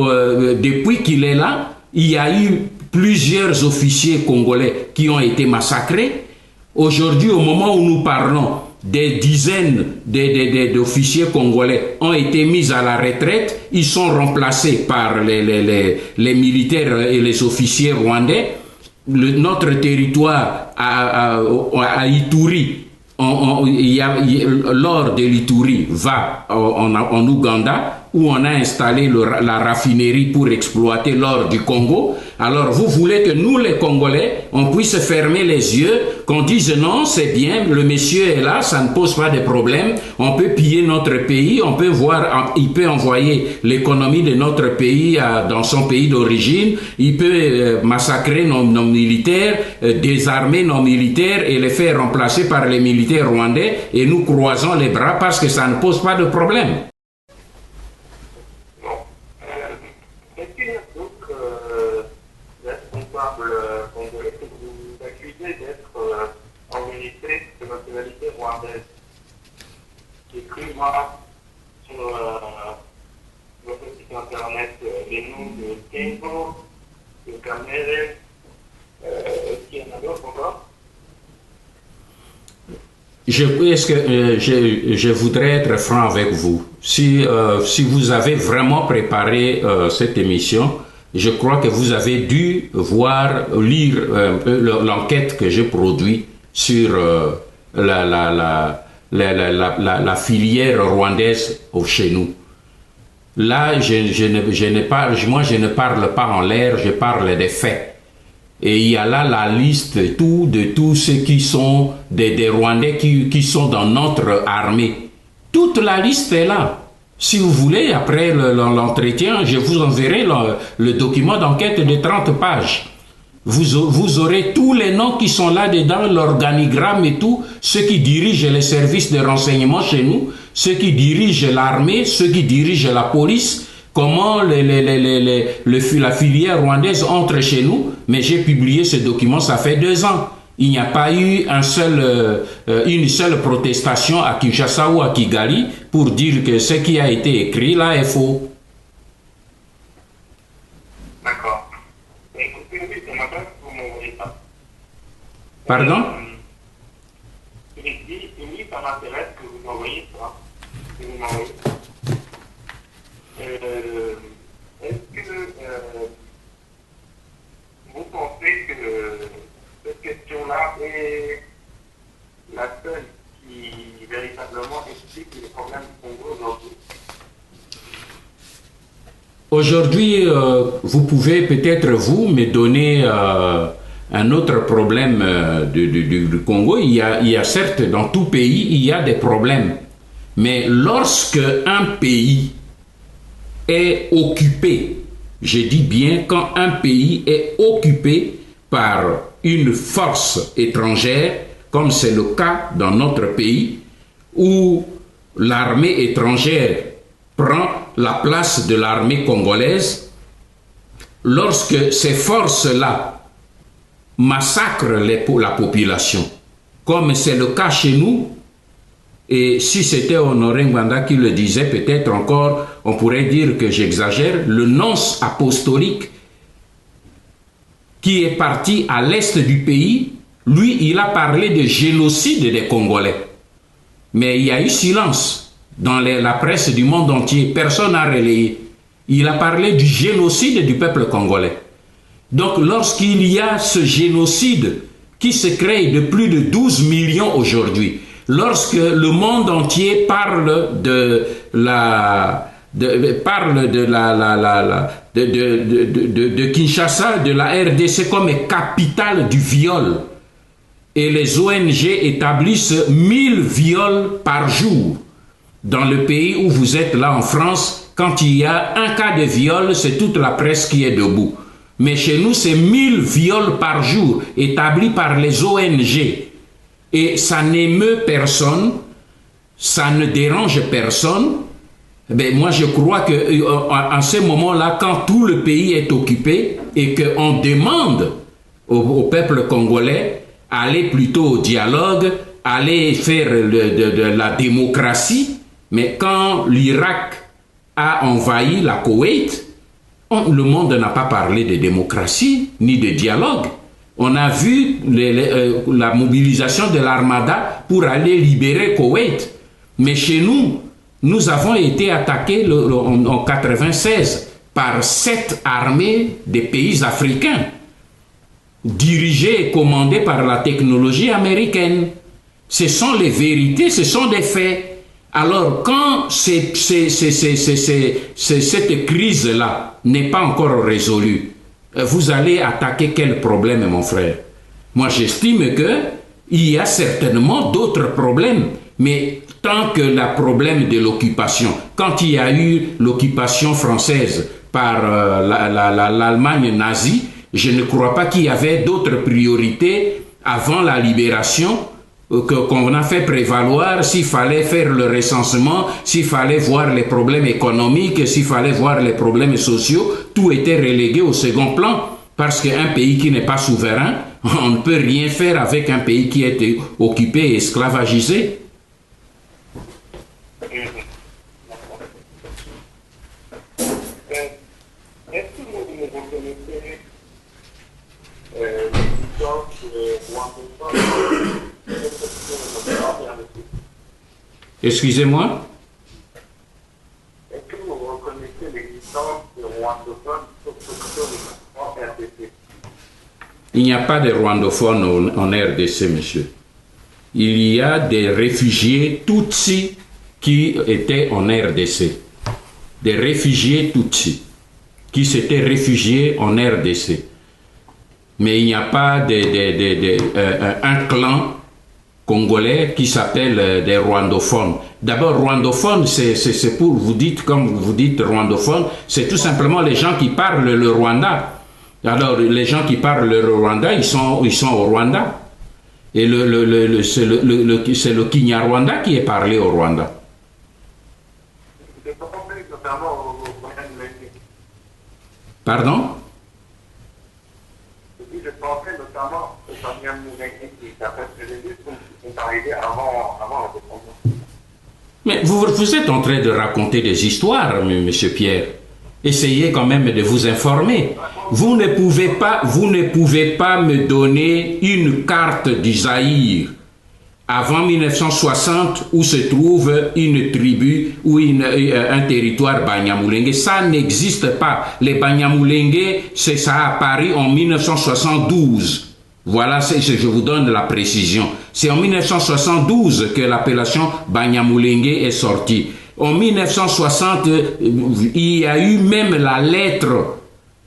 depuis qu'il est là, il y a eu plusieurs officiers congolais qui ont été massacrés. Aujourd'hui, au moment où nous parlons, des dizaines d'officiers congolais ont été mis à la retraite. Ils sont remplacés par les militaires et les officiers rwandais. Notre territoire à Ituri, l'or de l'Ituri va en Ouganda où on a installé la raffinerie pour exploiter l'or du Congo. Alors vous voulez que nous, les Congolais, on puisse fermer les yeux, qu'on dise non, c'est bien, le monsieur est là, ça ne pose pas de problème, on peut piller notre pays, on peut voir, il peut envoyer l'économie de notre pays dans son pays d'origine, il peut massacrer nos militaires, désarmer nos militaires et les faire remplacer par les militaires rwandais, et nous croisons les bras parce que ça ne pose pas de problème. Congolais que vous accusez d'être enregistré de nationalité rwandaise. J'écris moi sur votre site internet les noms de Kengo, de Kamere, qui en a d'autres encore. Je voudrais être franc avec vous. Si vous avez vraiment préparé cette émission, je crois que vous avez dû lire un peu l'enquête que j'ai produite sur la filière rwandaise chez nous. Là, je ne parle pas en l'air, je parle des faits. Et il y a là la liste de tous ceux qui sont des Rwandais qui sont dans notre armée. Toute la liste est là. Si vous voulez, après l'entretien, je vous enverrai le document d'enquête de 30 pages. Vous aurez tous les noms qui sont là-dedans, l'organigramme et tout, ceux qui dirigent les services de renseignement chez nous, ceux qui dirigent l'armée, ceux qui dirigent la police, comment la filière rwandaise entre chez nous. Mais j'ai publié ce document, ça fait 2 ans. Il n'y a pas eu une seule protestation à Kinshasa ou à Kigali pour dire que ce qui a été écrit là est faux. D'accord. Écoutez, oui, ça m'intéresse que vous m'envoyez ça. Pardon? Oui, ça m'intéresse que vous m'envoyez ça. Est-ce que vous pensez que cette question-là est la seule qui véritablement explique les problèmes du Congo aujourd'hui? Aujourd'hui, vous pouvez peut-être me donner un autre problème du Congo. Il y a certes, dans tout pays, il y a des problèmes. Mais lorsque un pays est occupé, je dis bien quand un pays est occupé par une force étrangère, comme c'est le cas dans notre pays, où l'armée étrangère prend la place de l'armée congolaise, lorsque ces forces-là massacrent la population, comme c'est le cas chez nous, et si c'était Honoré Ngwanda qui le disait, peut-être encore, on pourrait dire que j'exagère, le nonce apostolique qui est parti à l'est du pays, lui, il a parlé de génocide des Congolais. Mais il y a eu silence dans la presse du monde entier. Personne n'a relayé. Il a parlé du génocide du peuple congolais. Donc, lorsqu'il y a ce génocide qui se crée de plus de 12 millions aujourd'hui, lorsque le monde entier parle de Kinshasa, de la RDC comme capitale du viol, et les ONG établissent 1000 viols par jour dans le pays où vous êtes là en France. Quand il y a un cas de viol, c'est toute la presse qui est debout. Mais chez nous, c'est 1000 viols par jour établis par les ONG. Et ça n'émeut personne, ça ne dérange personne. Ben moi, je crois qu'en ce moment-là, quand tout le pays est occupé et qu'on demande au peuple congolais aller plutôt au dialogue, aller faire de la démocratie, mais quand l'Irak a envahi la Koweït, le monde n'a pas parlé de démocratie ni de dialogue. On a vu la mobilisation de l'armada pour aller libérer Koweït. Mais chez nous, nous avons été attaqués en 1996 par 7 armées des pays africains, dirigées et commandées par la technologie américaine. Ce sont les vérités, ce sont des faits. Alors, quand cette crise-là n'est pas encore résolue, vous allez attaquer quel problème, mon frère? Moi, j'estime qu'il y a certainement d'autres problèmes, mais tant que le problème de l'occupation, quand il y a eu l'occupation française par l'Allemagne nazie, je ne crois pas qu'il y avait d'autres priorités avant la libération qu'on a fait prévaloir, s'il fallait faire le recensement, s'il fallait voir les problèmes économiques, s'il fallait voir les problèmes sociaux, tout était relégué au second plan. Parce qu'un pays qui n'est pas souverain, on ne peut rien faire avec un pays qui est occupé et esclavagisé. Est-ce que vous reconnaissez l'existence de rwandophones? Excusez-moi? Est-ce que vous reconnaissez l'existence de rwandophones en RDC? Il n'y a pas de rwandophones en RDC, monsieur. Il y a des réfugiés Tutsis qui étaient en RDC. Des réfugiés Tutsis qui s'étaient réfugiés en RDC. Mais il n'y a pas un clan congolais qui s'appelle des rwandophones. D'abord, rwandophone, c'est pour, vous dites, comme vous dites rwandophone, c'est tout simplement les gens qui parlent le Rwanda. Alors, les gens qui parlent le Rwanda, ils sont au Rwanda. Et c'est le Kinyarwanda qui est parlé au Rwanda. Pardon? Je pensais notamment au Banyamulenge qui s'appelle Jésus, qui sont arrivés avant l'indépendance. Mais vous êtes en train de raconter des histoires, monsieur Pierre. Essayez quand même de vous informer. Vous ne pouvez pas me donner une carte du Zaïre avant 1960 où se trouve une tribu ou un territoire Banyamulenge. Ça n'existe pas. Les Banyamulenge, ça a apparu en 1972. Voilà, je vous donne la précision. C'est en 1972 que l'appellation Banyamulenge est sortie. En 1960, il y a eu même la lettre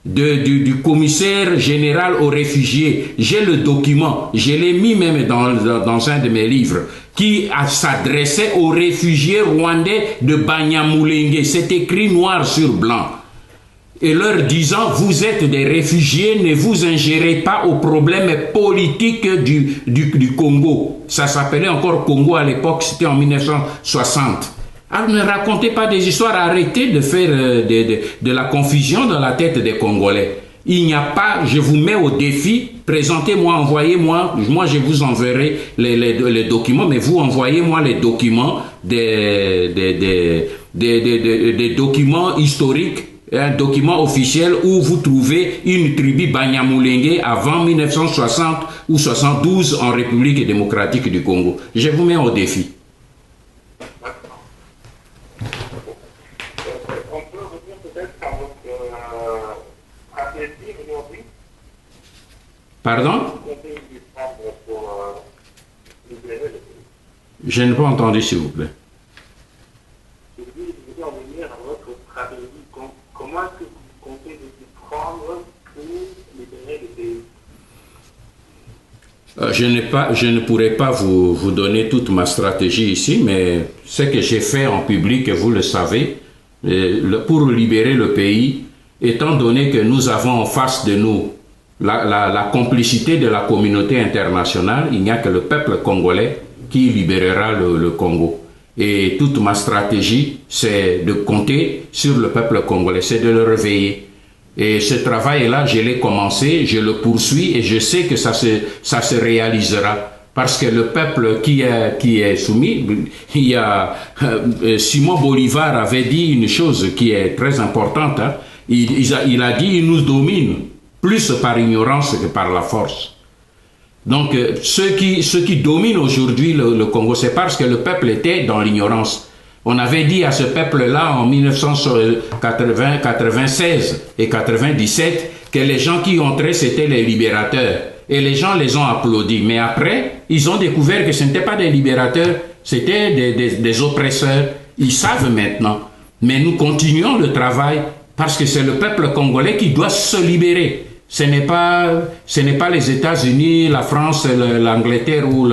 du commissaire général aux réfugiés. J'ai le document, je l'ai mis même dans un de mes livres, qui s'adressait aux réfugiés rwandais de Banyamulenge. C'est écrit noir sur blanc. Et leur disant, vous êtes des réfugiés, ne vous ingérez pas aux problèmes politiques du Congo. Ça s'appelait encore Congo à l'époque, c'était en 1960. Alors ne racontez pas des histoires, arrêtez de faire de la confusion dans la tête des Congolais. Il n'y a pas, je vous mets au défi, présentez-moi, envoyez-moi, moi je vous enverrai les documents, mais vous envoyez-moi les documents des documents historiques, un document officiel où vous trouvez une tribu Banyamulenge avant 1960 ou 72 en République démocratique du Congo. Je vous mets au défi. Pardon? Je n'ai pas entendu, s'il vous plaît. Comment est-ce que vous comptez vous prendre pour libérer le pays? Je ne pourrais pas vous donner toute ma stratégie ici, mais ce que j'ai fait en public, vous le savez, pour libérer le pays, étant donné que nous avons en face de nous la complicité de la communauté internationale, il n'y a que le peuple congolais qui libérera le Congo. Et toute ma stratégie, c'est de compter sur le peuple congolais, c'est de le réveiller. Et ce travail-là, je l'ai commencé, je le poursuis et je sais que ça se réalisera. Parce que le peuple qui est soumis, il y a Simon Bolivar avait dit une chose qui est très importante. Hein. Il a dit, il nous domine plus par ignorance que par la force. Donc, ceux qui dominent aujourd'hui le Congo, c'est parce que le peuple était dans l'ignorance. On avait dit à ce peuple-là en 1996 et 97 que les gens qui entraient, c'était les libérateurs. Et les gens les ont applaudis. Mais après, ils ont découvert que ce n'étaient pas des libérateurs, C'était des oppresseurs. Ils savent maintenant. Mais nous continuons le travail parce que c'est le peuple congolais qui doit se libérer. Ce n'est pas les États-Unis, la France, l'Angleterre ou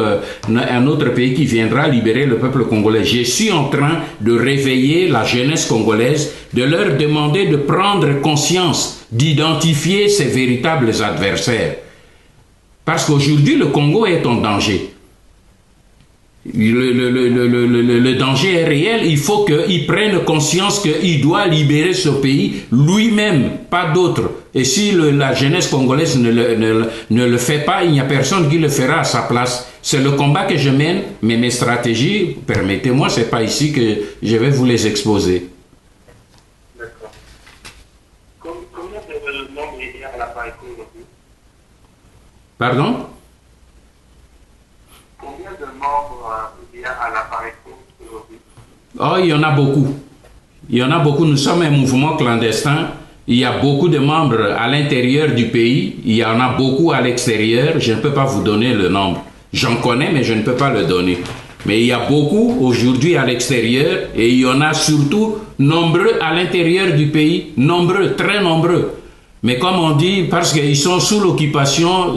un autre pays qui viendra libérer le peuple congolais. Je suis en train de réveiller la jeunesse congolaise, de leur demander de prendre conscience, d'identifier ses véritables adversaires. Parce qu'aujourd'hui, le Congo est en danger. Le danger est réel. Il faut qu'il prenne conscience qu'il doit libérer ce pays lui-même, pas d'autres. Et si la jeunesse congolaise ne le fait pas, il n'y a personne qui le fera à sa place. C'est le combat que je mène, mais mes stratégies, permettez-moi, c'est pas ici que je vais vous les exposer. D'accord. Combien de membres il y a à la PARECO aujourd'hui? Pardon? Combien de membres il y a à la PARECO aujourd'hui? Oh, il y en a beaucoup. Il y en a beaucoup. Nous sommes un mouvement clandestin. Il y a beaucoup de membres à l'intérieur du pays. Il y en a beaucoup à l'extérieur. Je ne peux pas vous donner le nombre. J'en connais, mais je ne peux pas le donner. Mais il y a beaucoup aujourd'hui à l'extérieur et il y en a surtout nombreux à l'intérieur du pays. Nombreux, très nombreux. Mais comme on dit, parce qu'ils sont sous l'occupation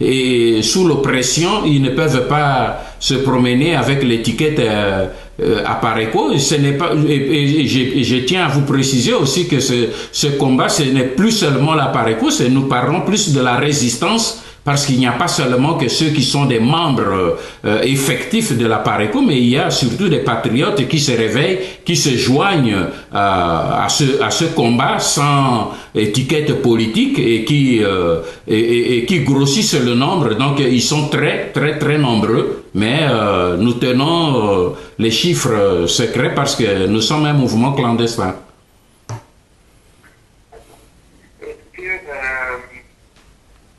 et sous l'oppression, ils ne peuvent pas se promener avec l'étiquette à PARECO. Ce n'est pas, et je tiens à vous préciser aussi que ce combat, ce n'est plus seulement la PARECO, nous parlons plus de la résistance, parce qu'il n'y a pas seulement que ceux qui sont des membres effectifs de la PARECO, mais il y a surtout des patriotes qui se réveillent, qui se joignent à ce combat sans étiquette politique et qui grossissent le nombre. Donc ils sont très très très nombreux, mais nous tenons les chiffres secrets parce que nous sommes un mouvement clandestin.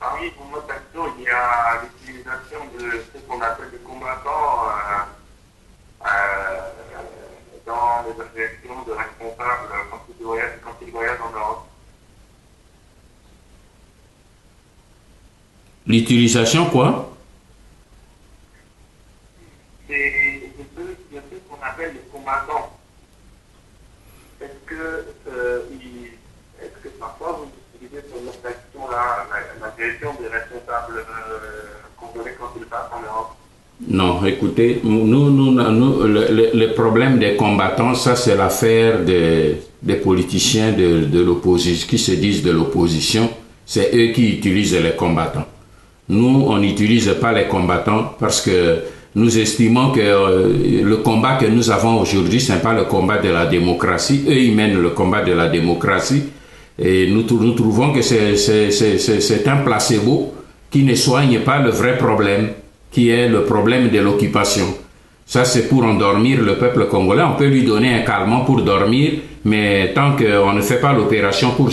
Parmi vos modes d'action, il y a l'utilisation de ce qu'on appelle des combattants dans les associations de responsables quand ils voyagent en Europe. L'utilisation quoi? C'est ce qu'on appelle les combattants. Est-ce que parfois vous utilisez ce mode d'action-là, la gestion des responsables congolais quand ils passent en Europe? Non, écoutez, le problème des combattants, ça c'est l'affaire des politiciens de l'opposition, qui se disent de l'opposition. C'est eux qui utilisent les combattants. Nous, on n'utilise pas les combattants parce que nous estimons que le combat que nous avons aujourd'hui, ce n'est pas le combat de la démocratie. Eux, ils mènent le combat de la démocratie. Et nous trouvons que c'est un placebo qui ne soigne pas le vrai problème, qui est le problème de l'occupation. Ça, c'est pour endormir le peuple congolais. On peut lui donner un calmant pour dormir, mais tant qu'on ne fait pas l'opération pour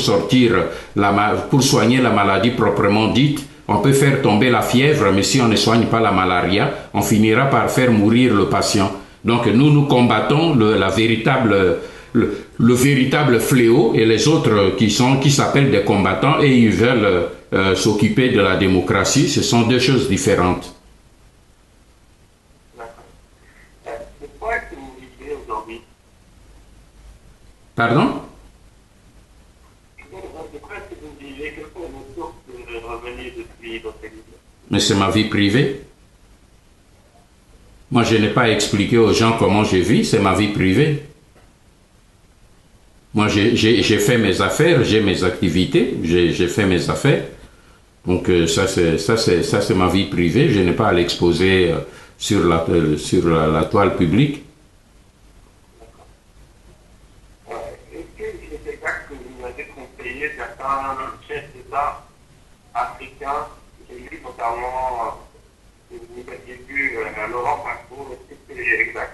pour soigner la maladie proprement dite, on peut faire tomber la fièvre, mais si on ne soigne pas la malaria, on finira par faire mourir le patient. Donc nous combattons le véritable fléau et les autres qui s'appellent des combattants et ils veulent s'occuper de la démocratie. Ce sont deux choses différentes. Pourquoi est-ce que vous vivez aujourd'hui? Pardon? Pourquoi est-ce que vous vivez? Quelles sont vos sources de revenus depuis votre exil? Mais c'est ma vie privée. Moi, je n'ai pas expliqué aux gens comment je vis, c'est ma vie privée. Moi, j'ai fait mes affaires, j'ai mes activités, j'ai fait mes affaires. Donc, ça, c'est ma vie privée. Je n'ai pas à l'exposer sur la toile publique. Est-ce qu'il est exact que vous avez conseillé certains chefs d'État africains, j'ai lu notamment vous aviez vu Laurent Gbagbo, est-ce que c'est exact?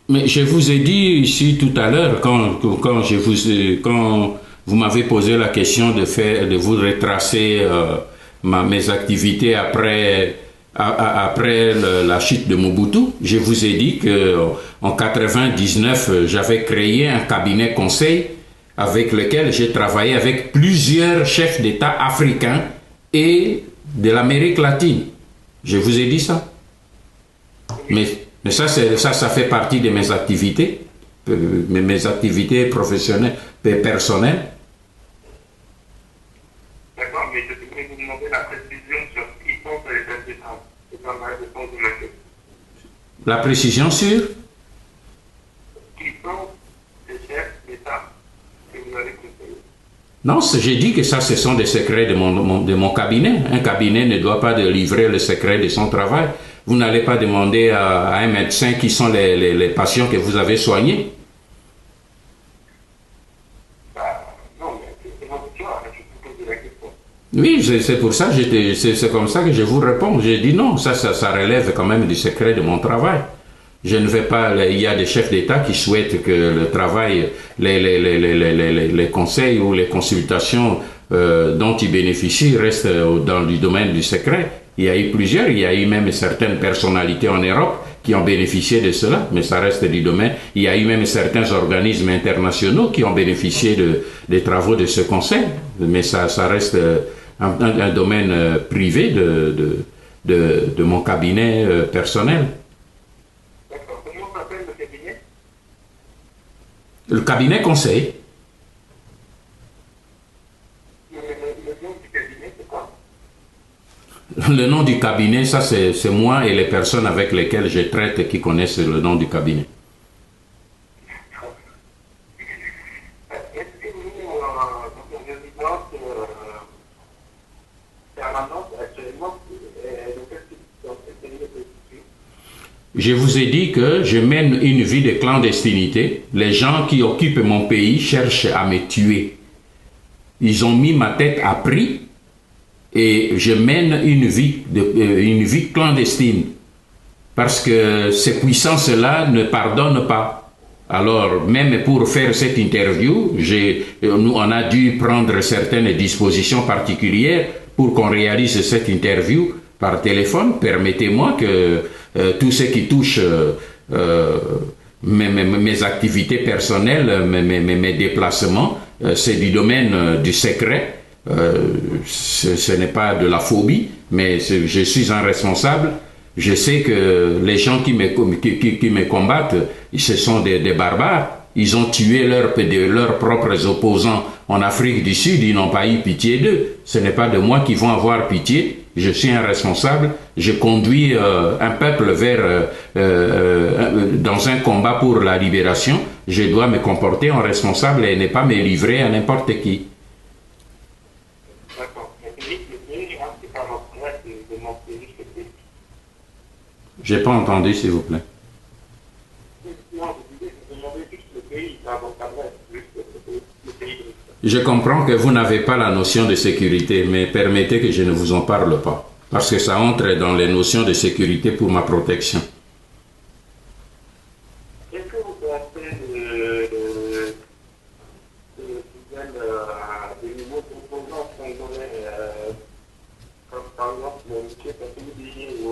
Mais je vous ai dit ici tout à l'heure, quand vous m'avez posé la question de vous retracer mes activités après la chute de Mobutu, je vous ai dit qu'en 99, j'avais créé un cabinet conseil avec lequel j'ai travaillé avec plusieurs chefs d'État africains et de l'Amérique latine. Je vous ai dit ça. Mais ça fait partie de mes activités, mes activités professionnelles, personnelles. D'accord, mais je voudrais vous demander la précision sur qui sont les chefs d'État. C'est pas mal de temps de ma question. La précision sur Qui sont les chefs d'État que vous avez conseillés? Non, j'ai dit que ça, ce sont des secrets de mon cabinet. Un cabinet ne doit pas livrer le secret de son travail. Vous n'allez pas demander à un médecin qui sont les patients que vous avez soignés. Non, mais c'est mon histoire, je vous pose la question. Oui, c'est pour ça, c'est comme ça que je vous réponds. J'ai dit non, ça relève quand même du secret de mon travail. Je ne vais pas. Il y a des chefs d'État qui souhaitent que le travail, les conseils ou les consultations dont ils bénéficient restent dans le domaine du secret. Il y a eu plusieurs, il y a eu même certaines personnalités en Europe qui ont bénéficié de cela, mais ça reste du domaine. Il y a eu même certains organismes internationaux qui ont bénéficié des travaux de ce conseil, mais ça reste un domaine privé de mon cabinet personnel. Comment s'appelle le cabinet? Le cabinet conseil. Le nom du cabinet, c'est quoi? Le nom du cabinet, ça c'est moi et les personnes avec lesquelles je traite qui connaissent le nom du cabinet. Est-ce que vous, dans une résidence permanente actuellement, dans quel pays est situé? Je vous ai dit que je mène une vie de clandestinité. Les gens qui occupent mon pays cherchent à me tuer. Ils ont mis ma tête à prix et je mène une vie clandestine. Parce que ces puissances-là ne pardonnent pas. Alors, même pour faire cette interview, on a dû prendre certaines dispositions particulières pour qu'on réalise cette interview par téléphone. Permettez-moi que tout ce qui touche mes activités personnelles, mes déplacements, c'est du domaine du secret. Ce n'est pas de la phobie, mais je suis un responsable. Je sais que les gens qui me combattent, ce sont des barbares. Ils ont tué leurs propres opposants en Afrique du Sud. Ils n'ont pas eu pitié d'eux. Ce n'est pas de moi qu'ils vont avoir pitié. Je suis un responsable. Je conduis un peuple dans un combat pour la libération. Je dois me comporter en responsable et ne pas me livrer à n'importe qui. D'accord. Mais le pays, c'est pas votre place de mon pays, c'est pays. J'ai pas entendu, s'il vous plaît. Non, je disais, je demandais juste le pays, pas votre adresse, juste le pays. Je comprends que vous n'avez pas la notion de sécurité, mais permettez que je ne vous en parle pas, parce que ça entre dans les notions de sécurité pour ma protection. Qu'est-ce que vous pensez des nouveaux composants congolais, comme par exemple le M. Papoudi ou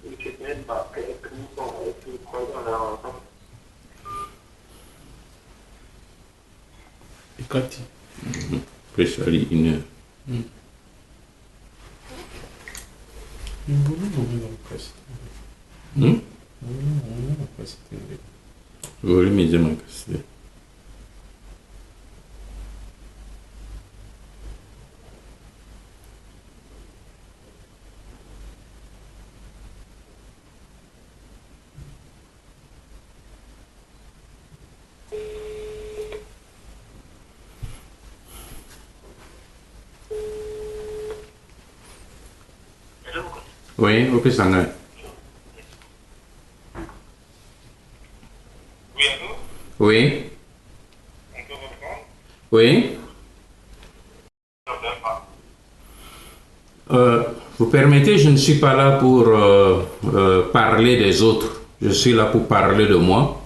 M. Nemba? Est-ce que vous croyez en leur ensemble? Kati. Préférez une heure. Vous me dire ma question. Oui, ok, ça va. Oui, allô? Oui, On peut reprendre? oui. Vous permettez, je ne suis pas là pour parler des autres. Je suis là pour parler de moi.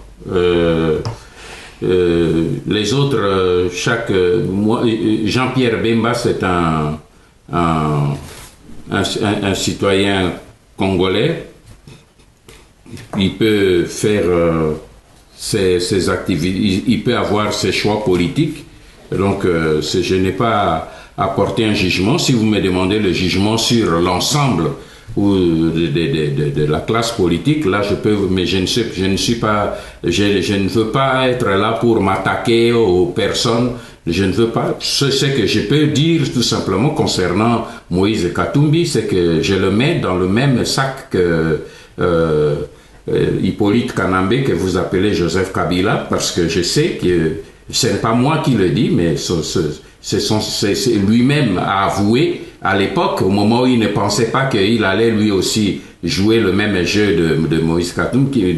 Les autres, Jean-Pierre Bemba, c'est un citoyen congolais. Il peut faire ses activités, il peut avoir ses choix politiques. Donc, je n'ai pas à porter un jugement. Si vous me demandez le jugement sur l'ensemble ou de la classe politique, là je peux, mais je ne veux pas être là pour m'attaquer aux personnes. Je ne veux pas. Ce que je peux dire tout simplement concernant Moïse Katumbi, c'est que je le mets dans le même sac que Hippolyte Kanambe, que vous appelez Joseph Kabila, parce que je sais que ce n'est pas moi qui le dis, mais c'est lui-même a avoué à l'époque, au moment où il ne pensait pas qu'il allait lui aussi jouer le même jeu de Moïse Katumbi,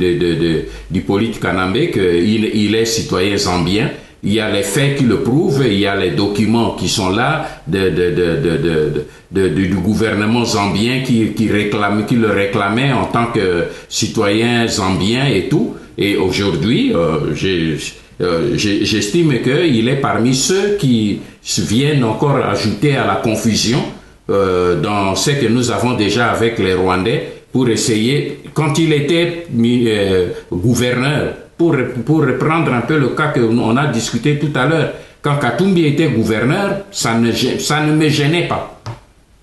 d'Hippolyte Kanambe, qu'il est citoyen zambien. Il y a les faits qui le prouvent, il y a les documents qui sont là du gouvernement zambien qui le réclamait en tant que citoyen zambien et tout. Et aujourd'hui, j'estime qu'il est parmi ceux qui viennent encore ajouter à la confusion dans ce que nous avons déjà avec les Rwandais pour essayer, quand il était gouverneur, pour reprendre un peu le cas qu'on a discuté tout à l'heure, quand Katumbi était gouverneur, ça ne me gênait pas.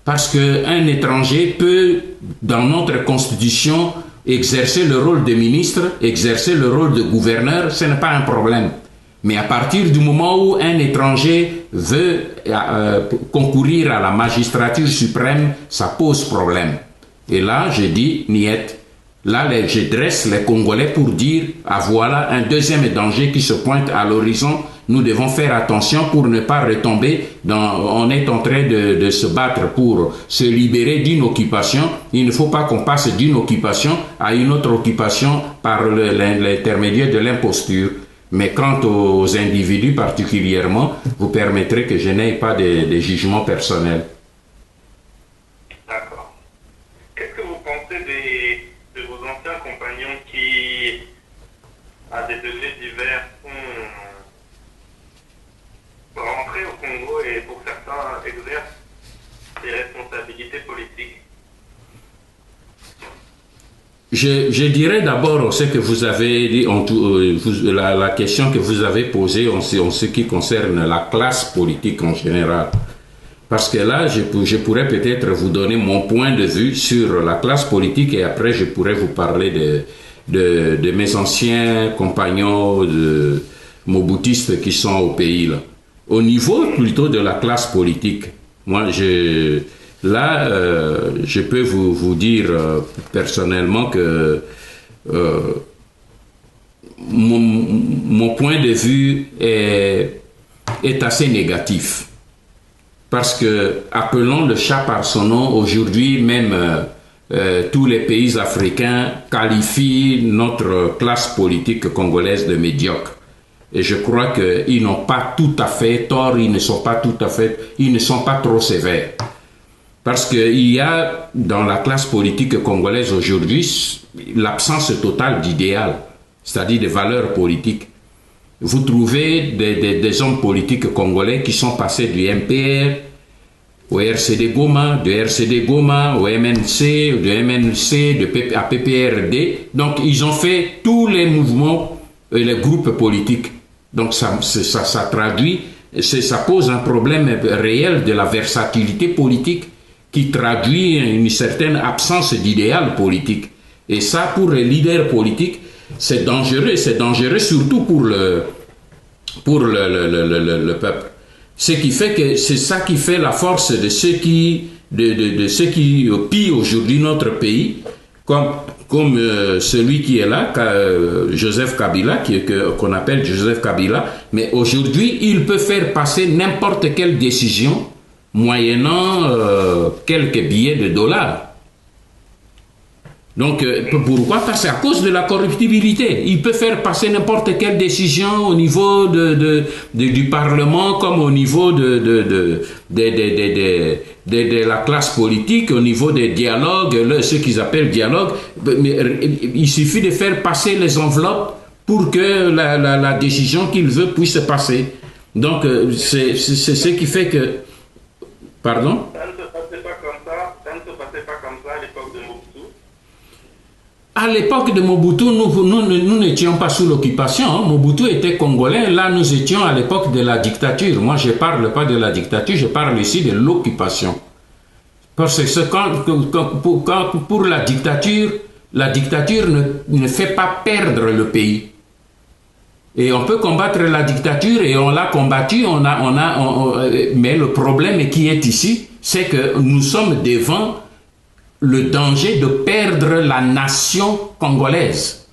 Parce qu'un étranger peut, dans notre constitution, exercer le rôle de ministre, exercer le rôle de gouverneur, ce n'est pas un problème. Mais à partir du moment où un étranger veut concourir à la magistrature suprême, ça pose problème. Et là, je dis, niet. Là, je dresse les Congolais pour dire, ah voilà un deuxième danger qui se pointe à l'horizon. Nous devons faire attention pour ne pas retomber on est en train de se battre pour se libérer d'une occupation. Il ne faut pas qu'on passe d'une occupation à une autre occupation par l'intermédiaire de l'imposture. Mais quant aux individus particulièrement, vous permettrez que je n'aie pas de jugement personnel. D'accord. Qu'est-ce que vous pensez de vos anciens compagnons qui, à des degrés divers, sont rentrés au Congo et pour certains exercent des responsabilités politiques? Je dirais d'abord ce que vous avez dit, la question que vous avez posée en ce qui concerne la classe politique en général. Parce que là, je pourrais peut-être vous donner mon point de vue sur la classe politique et après je pourrais vous parler de mes anciens compagnons mobutistes qui sont au pays là. Au niveau plutôt de la classe politique, moi je peux vous dire personnellement que mon point de vue est assez négatif. Parce que, appelons le chat par son nom, aujourd'hui même tous les pays africains qualifient notre classe politique congolaise de médiocre. Et je crois qu'ils n'ont pas tout à fait tort, ils ne sont pas trop sévères. Parce qu'il y a dans la classe politique congolaise aujourd'hui l'absence totale d'idéal, c'est-à-dire de valeurs politiques. Vous trouvez des hommes politiques congolais qui sont passés du MPR au RCD Goma, de RCD Goma au MNC, de MNC à PPRD. Donc ils ont fait tous les mouvements et les groupes politiques. Donc ça traduit, ça pose un problème réel de la versatilité politique qui traduit une certaine absence d'idéal politique. Et ça, pour les leaders politiques, c'est dangereux surtout pour le peuple. Ce qui fait que c'est ça qui fait la force de ceux qui pillent aujourd'hui notre pays, comme celui qui est là, Joseph Kabila, qu'on appelle Joseph Kabila. Mais aujourd'hui, il peut faire passer n'importe quelle décision moyennant quelques billets de dollars. Donc, pourquoi? Parce que c'est à cause de la corruptibilité. Il peut faire passer n'importe quelle décision au niveau du Parlement, comme au niveau de la classe politique, au niveau des dialogues, ce qu'ils appellent dialogue. Mais il suffit de faire passer les enveloppes pour que la décision qu'il veut puisse passer. Donc, c'est ce qui fait que... Pardon? Ça ne se passait pas comme ça à l'époque de Mobutu. À l'époque de Mobutu, nous n'étions pas sous l'occupation. Hein. Mobutu était congolais. Là, nous étions à l'époque de la dictature. Moi, je ne parle pas de la dictature, je parle ici de l'occupation. Parce que pour la dictature ne fait pas perdre le pays. Et on peut combattre la dictature et on l'a combattu, mais le problème qui est ici, c'est que nous sommes devant le danger de perdre la nation congolaise.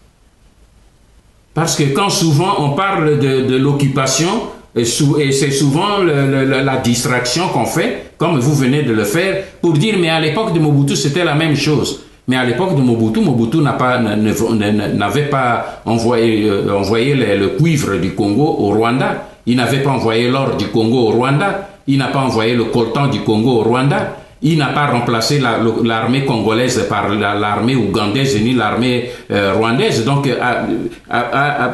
Parce que quand souvent on parle de l'occupation, et c'est souvent la distraction qu'on fait, comme vous venez de le faire, pour dire mais à l'époque de Mobutu c'était la même chose. Mais à l'époque de Mobutu n'avait pas envoyé le cuivre du Congo au Rwanda. Il n'avait pas envoyé l'or du Congo au Rwanda. Il n'a pas envoyé le coltan du Congo au Rwanda. Il n'a pas remplacé l'armée congolaise par l'armée ougandaise ni l'armée rwandaise. Donc,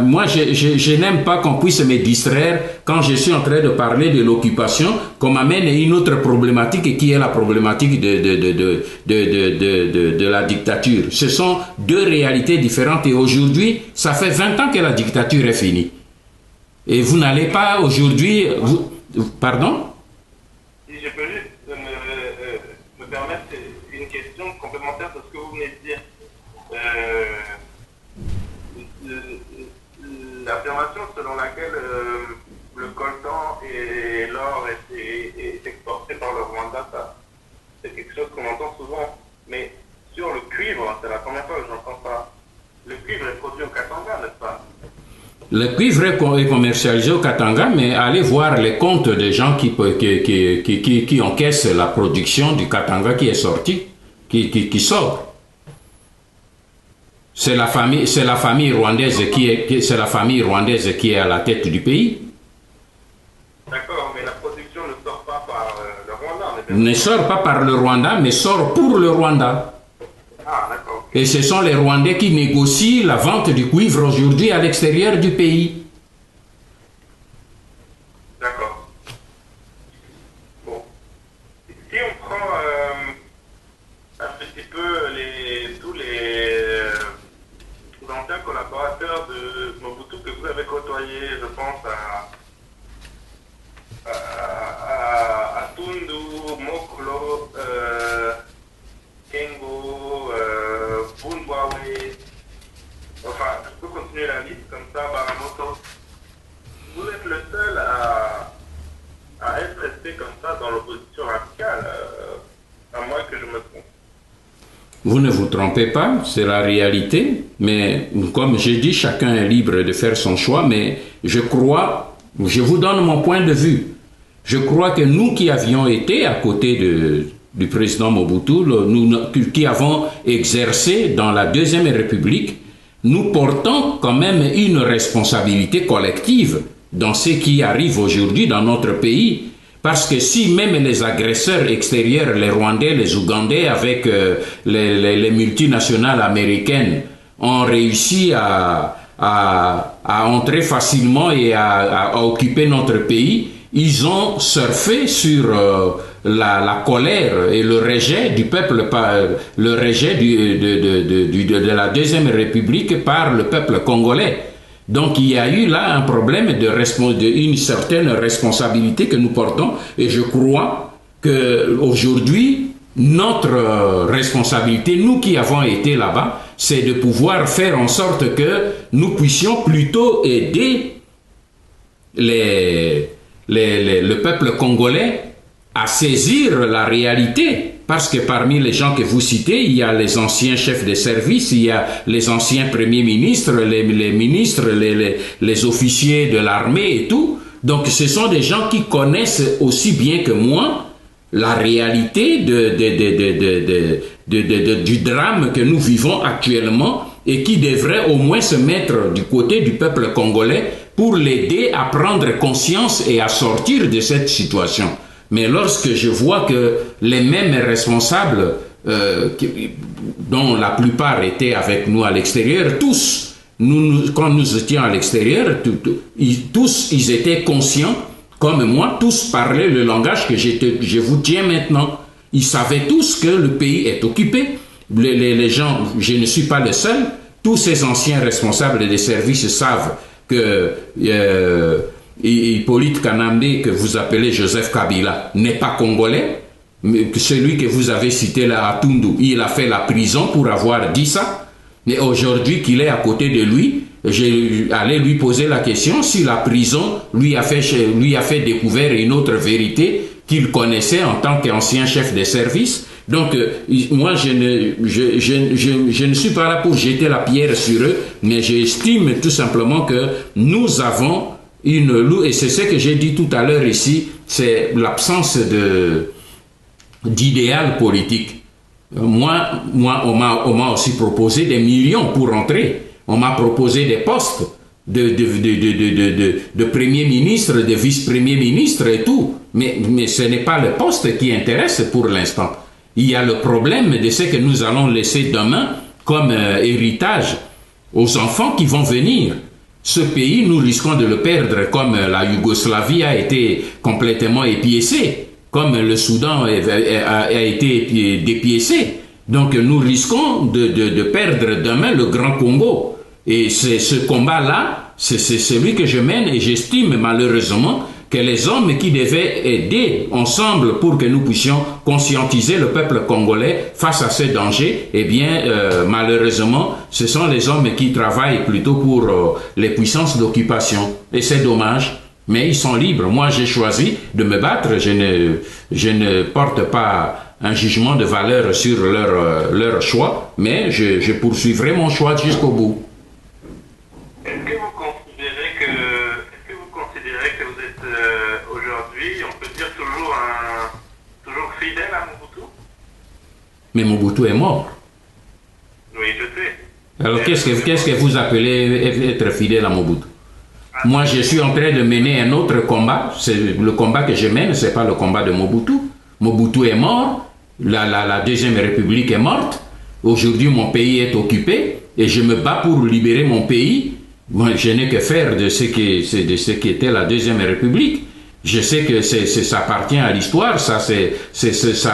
moi, je n'aime pas qu'on puisse me distraire quand je suis en train de parler de l'occupation, qu'on m'amène une autre problématique qui est la problématique de la dictature. Ce sont deux réalités différentes et aujourd'hui, ça fait 20 ans que la dictature est finie. Et vous n'allez pas aujourd'hui... Pardon? Si je peux juste me permettre une question complémentaire de ce que vous venez de dire. L'affirmation selon laquelle le coltan et l'or est exporté par le Rwanda, c'est quelque chose qu'on entend souvent. Mais sur le cuivre, c'est la première fois que j'entends ça. Le cuivre est produit au Katanga, n'est-ce pas? Le cuivre est commercialisé au Katanga, mais allez voir les comptes des gens qui encaissent la production du Katanga qui est sorti, qui sort. C'est la famille rwandaise qui est à la tête du pays. D'accord, mais la production ne sort pas par le Rwanda. Ne sort pas par le Rwanda, mais sort pour le Rwanda. Ah, d'accord. Et ce sont les Rwandais qui négocient la vente du cuivre aujourd'hui à l'extérieur du pays. D'accord. Bon. Si on prend un petit peu tous les anciens collaborateurs de Mobutu que vous avez côtoyés, je pense à Tundu, Moklo, Kengo, Bundwawe, enfin, je peux continuer la liste comme ça, Baramoto. Vous êtes le seul à être resté comme ça dans l'opposition radicale, à moins que je me trompe. Vous ne vous trompez pas, c'est la réalité, mais comme j'ai dit, chacun est libre de faire son choix, mais je vous donne mon point de vue. Je crois que nous qui avions été à côté du président Mobutu, qui avons exercé dans la Deuxième République, nous portons quand même une responsabilité collective dans ce qui arrive aujourd'hui dans notre pays. Parce que si même les agresseurs extérieurs, les Rwandais, les Ougandais, avec les multinationales américaines, ont réussi à entrer facilement et à occuper notre pays, ils ont surfé sur la colère et le rejet du peuple, le rejet de la Deuxième République par le peuple congolais. Donc il y a eu là un problème une certaine responsabilité que nous portons et je crois qu'aujourd'hui, notre responsabilité, nous qui avons été là-bas, c'est de pouvoir faire en sorte que nous puissions plutôt aider le peuple congolais à saisir la réalité. Parce que parmi les gens que vous citez, il y a les anciens chefs de service, il y a les anciens premiers ministres, les ministres, les officiers de l'armée et tout. Donc ce sont des gens qui connaissent aussi bien que moi la réalité du drame que nous vivons actuellement et qui devraient au moins se mettre du côté du peuple congolais pour l'aider à prendre conscience et à sortir de cette situation. Mais lorsque je vois que les mêmes responsables, dont la plupart étaient avec nous à l'extérieur, tous, quand nous étions à l'extérieur, tous ils étaient conscients, comme moi, tous parlaient le langage que je vous tiens maintenant. Ils savaient tous que le pays est occupé. Les gens, je ne suis pas le seul, tous ces anciens responsables des services savent que Hippolyte Kanambe, que vous appelez Joseph Kabila, n'est pas congolais. Celui que vous avez cité là, Atundu, il a fait la prison pour avoir dit ça. Mais aujourd'hui qu'il est à côté de lui, j'allais lui poser la question si la prison lui a fait découvrir une autre vérité qu'il connaissait en tant qu'ancien chef de service. Donc, moi, je ne suis pas là pour jeter la pierre sur eux, mais j'estime tout simplement que nous avons et c'est ce que j'ai dit tout à l'heure ici, c'est l'absence d'idéal politique. Moi, on m'a aussi proposé des millions pour entrer. On m'a proposé des postes de premier ministre, de vice-premier ministre et tout. Mais ce n'est pas le poste qui intéresse pour l'instant. Il y a le problème de ce que nous allons laisser demain comme héritage aux enfants qui vont venir. Ce pays, nous risquons de le perdre comme la Yougoslavie a été complètement épiécée, comme le Soudan a été dépiécé. Donc nous risquons de perdre demain le Grand Congo. Et c'est ce combat-là, c'est celui que je mène et j'estime malheureusement que les hommes qui devaient aider ensemble pour que nous puissions conscientiser le peuple congolais face à ces dangers, eh bien, malheureusement, ce sont les hommes qui travaillent plutôt pour les puissances d'occupation. Et c'est dommage, mais ils sont libres. Moi, j'ai choisi de me battre. Je ne porte pas un jugement de valeur sur leur choix, mais je poursuivrai mon choix jusqu'au bout. Est-ce que vous considérez que vous êtes aujourd'hui, on peut dire toujours fidèle à Mobutu? Mais Mobutu est mort. Oui, je sais. Alors qu'est-ce que vous appelez être fidèle à Mobutu? Moi, je suis en train de mener un autre combat. C'est le combat que je mène, c'est pas le combat de Mobutu. Mobutu est mort, la Deuxième République est morte. Aujourd'hui, mon pays est occupé et je me bats pour libérer mon pays. Moi, je n'ai que faire de ce qui était la Deuxième République. Je sais que ça appartient à l'histoire, ça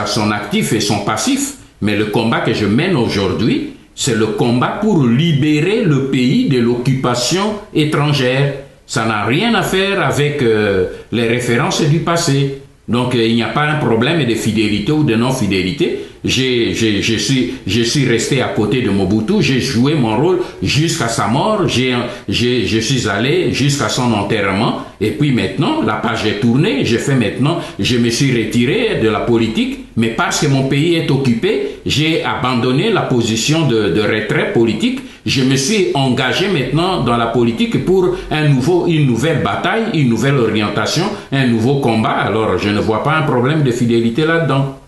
son actif et son passif. Mais le combat que je mène aujourd'hui, c'est le combat pour libérer le pays de l'occupation étrangère. Ça n'a rien à faire avec les références du passé. Donc, il n'y a pas un problème de fidélité ou de non-fidélité. Je suis resté à côté de Mobutu, j'ai joué mon rôle jusqu'à sa mort, je suis allé jusqu'à son enterrement, et puis maintenant, la page est tournée, je me suis retiré de la politique, mais parce que mon pays est occupé, j'ai abandonné la position de retrait politique, je me suis engagé maintenant dans la politique pour une nouvelle bataille, une nouvelle orientation, un nouveau combat, alors je ne vois pas un problème de fidélité là-dedans.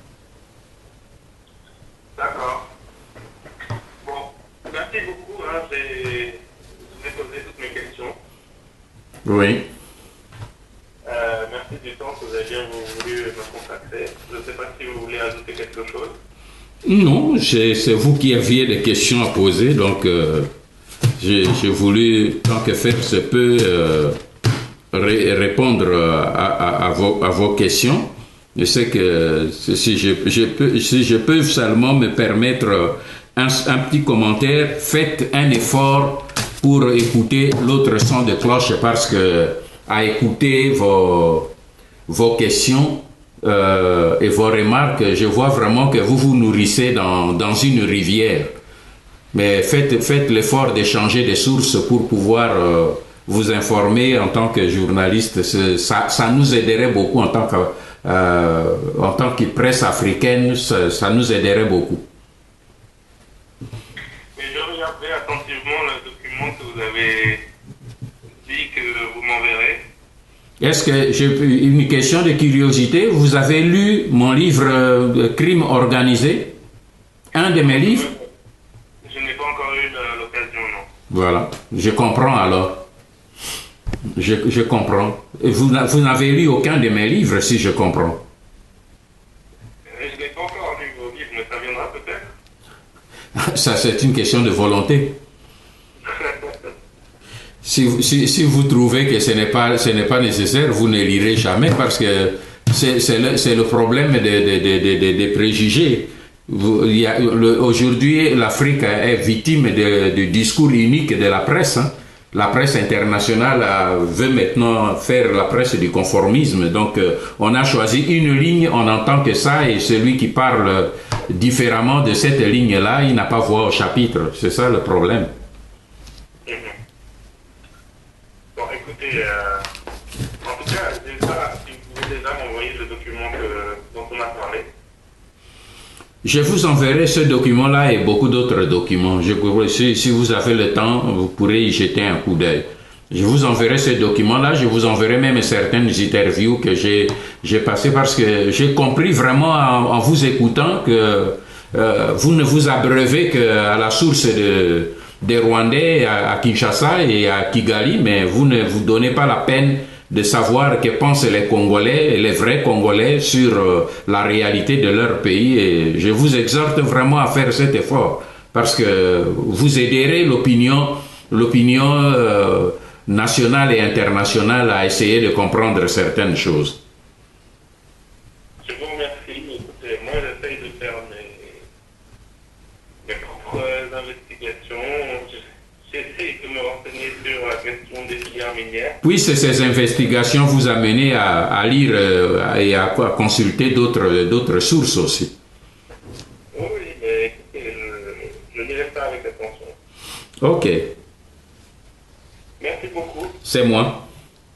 D'accord. Bon, merci beaucoup. J'ai posé toutes mes questions. Oui. Merci du temps que vous avez bien voulu me contacter. Je ne sais pas si vous voulez ajouter quelque chose. Non, c'est vous qui aviez des questions à poser, donc j'ai voulu, tant que faire se peut, répondre à vos questions. Je sais que si je peux seulement me permettre un petit commentaire, faites un effort pour écouter l'autre son de cloche parce que à écouter vos questions et vos remarques, je vois vraiment que vous vous nourrissez dans une rivière. Mais faites l'effort d'échanger des sources pour pouvoir vous informer en tant que journaliste. Ça nous aiderait beaucoup en tant que presse africaine, ça nous aiderait beaucoup. Mais je regardais attentivement le document que vous avez dit que vous m'enverrez. Est-ce que j'ai une question de curiosité? Vous avez lu mon livre Crime organisé? Un de mes livres? Je n'ai pas encore eu l'occasion, non. Voilà, je comprends alors. Je comprends. Vous n'avez lu aucun de mes livres, si je comprends. Je n'ai pas encore lu vos livres, mais ça viendra peut-être. Ça, c'est une question de volonté. Si vous trouvez que ce n'est pas nécessaire, vous ne lirez jamais parce que c'est le problème des préjugés. Aujourd'hui, l'Afrique est victime du discours unique de la presse. Hein. la presse internationale veut maintenant faire la presse du conformisme. Donc, on a choisi une ligne, on n'entend que ça, et celui qui parle différemment de cette ligne-là, il n'a pas voix au chapitre. C'est ça le problème. Bon, écoutez, en tout cas, déjà, si vous pouvez déjà m'envoyer le document dont on a parlé. Je vous enverrai ce document-là et beaucoup d'autres documents. Si vous avez le temps, vous pourrez y jeter un coup d'œil. Je vous enverrai ce document-là, je vous enverrai même certaines interviews que j'ai passées parce que j'ai compris vraiment en vous écoutant que vous ne vous abreuvez qu'à la source des Rwandais à Kinshasa et à Kigali, mais vous ne vous donnez pas la peine de savoir que pensent les Congolais, les vrais Congolais, sur la réalité de leur pays. Et je vous exhorte vraiment à faire cet effort parce que vous aiderez l'opinion nationale et internationale à essayer de comprendre certaines choses. Je vous remercie. Écoutez, moi, j'essaye de faire mes propres investigations. J'essaie de me renseigner sur la question des filières minières. Puissent ces investigations vous amener à lire et à consulter d'autres sources aussi. Oui, mais écoutez, je lirai ça avec attention. Ok. Merci beaucoup. C'est moi.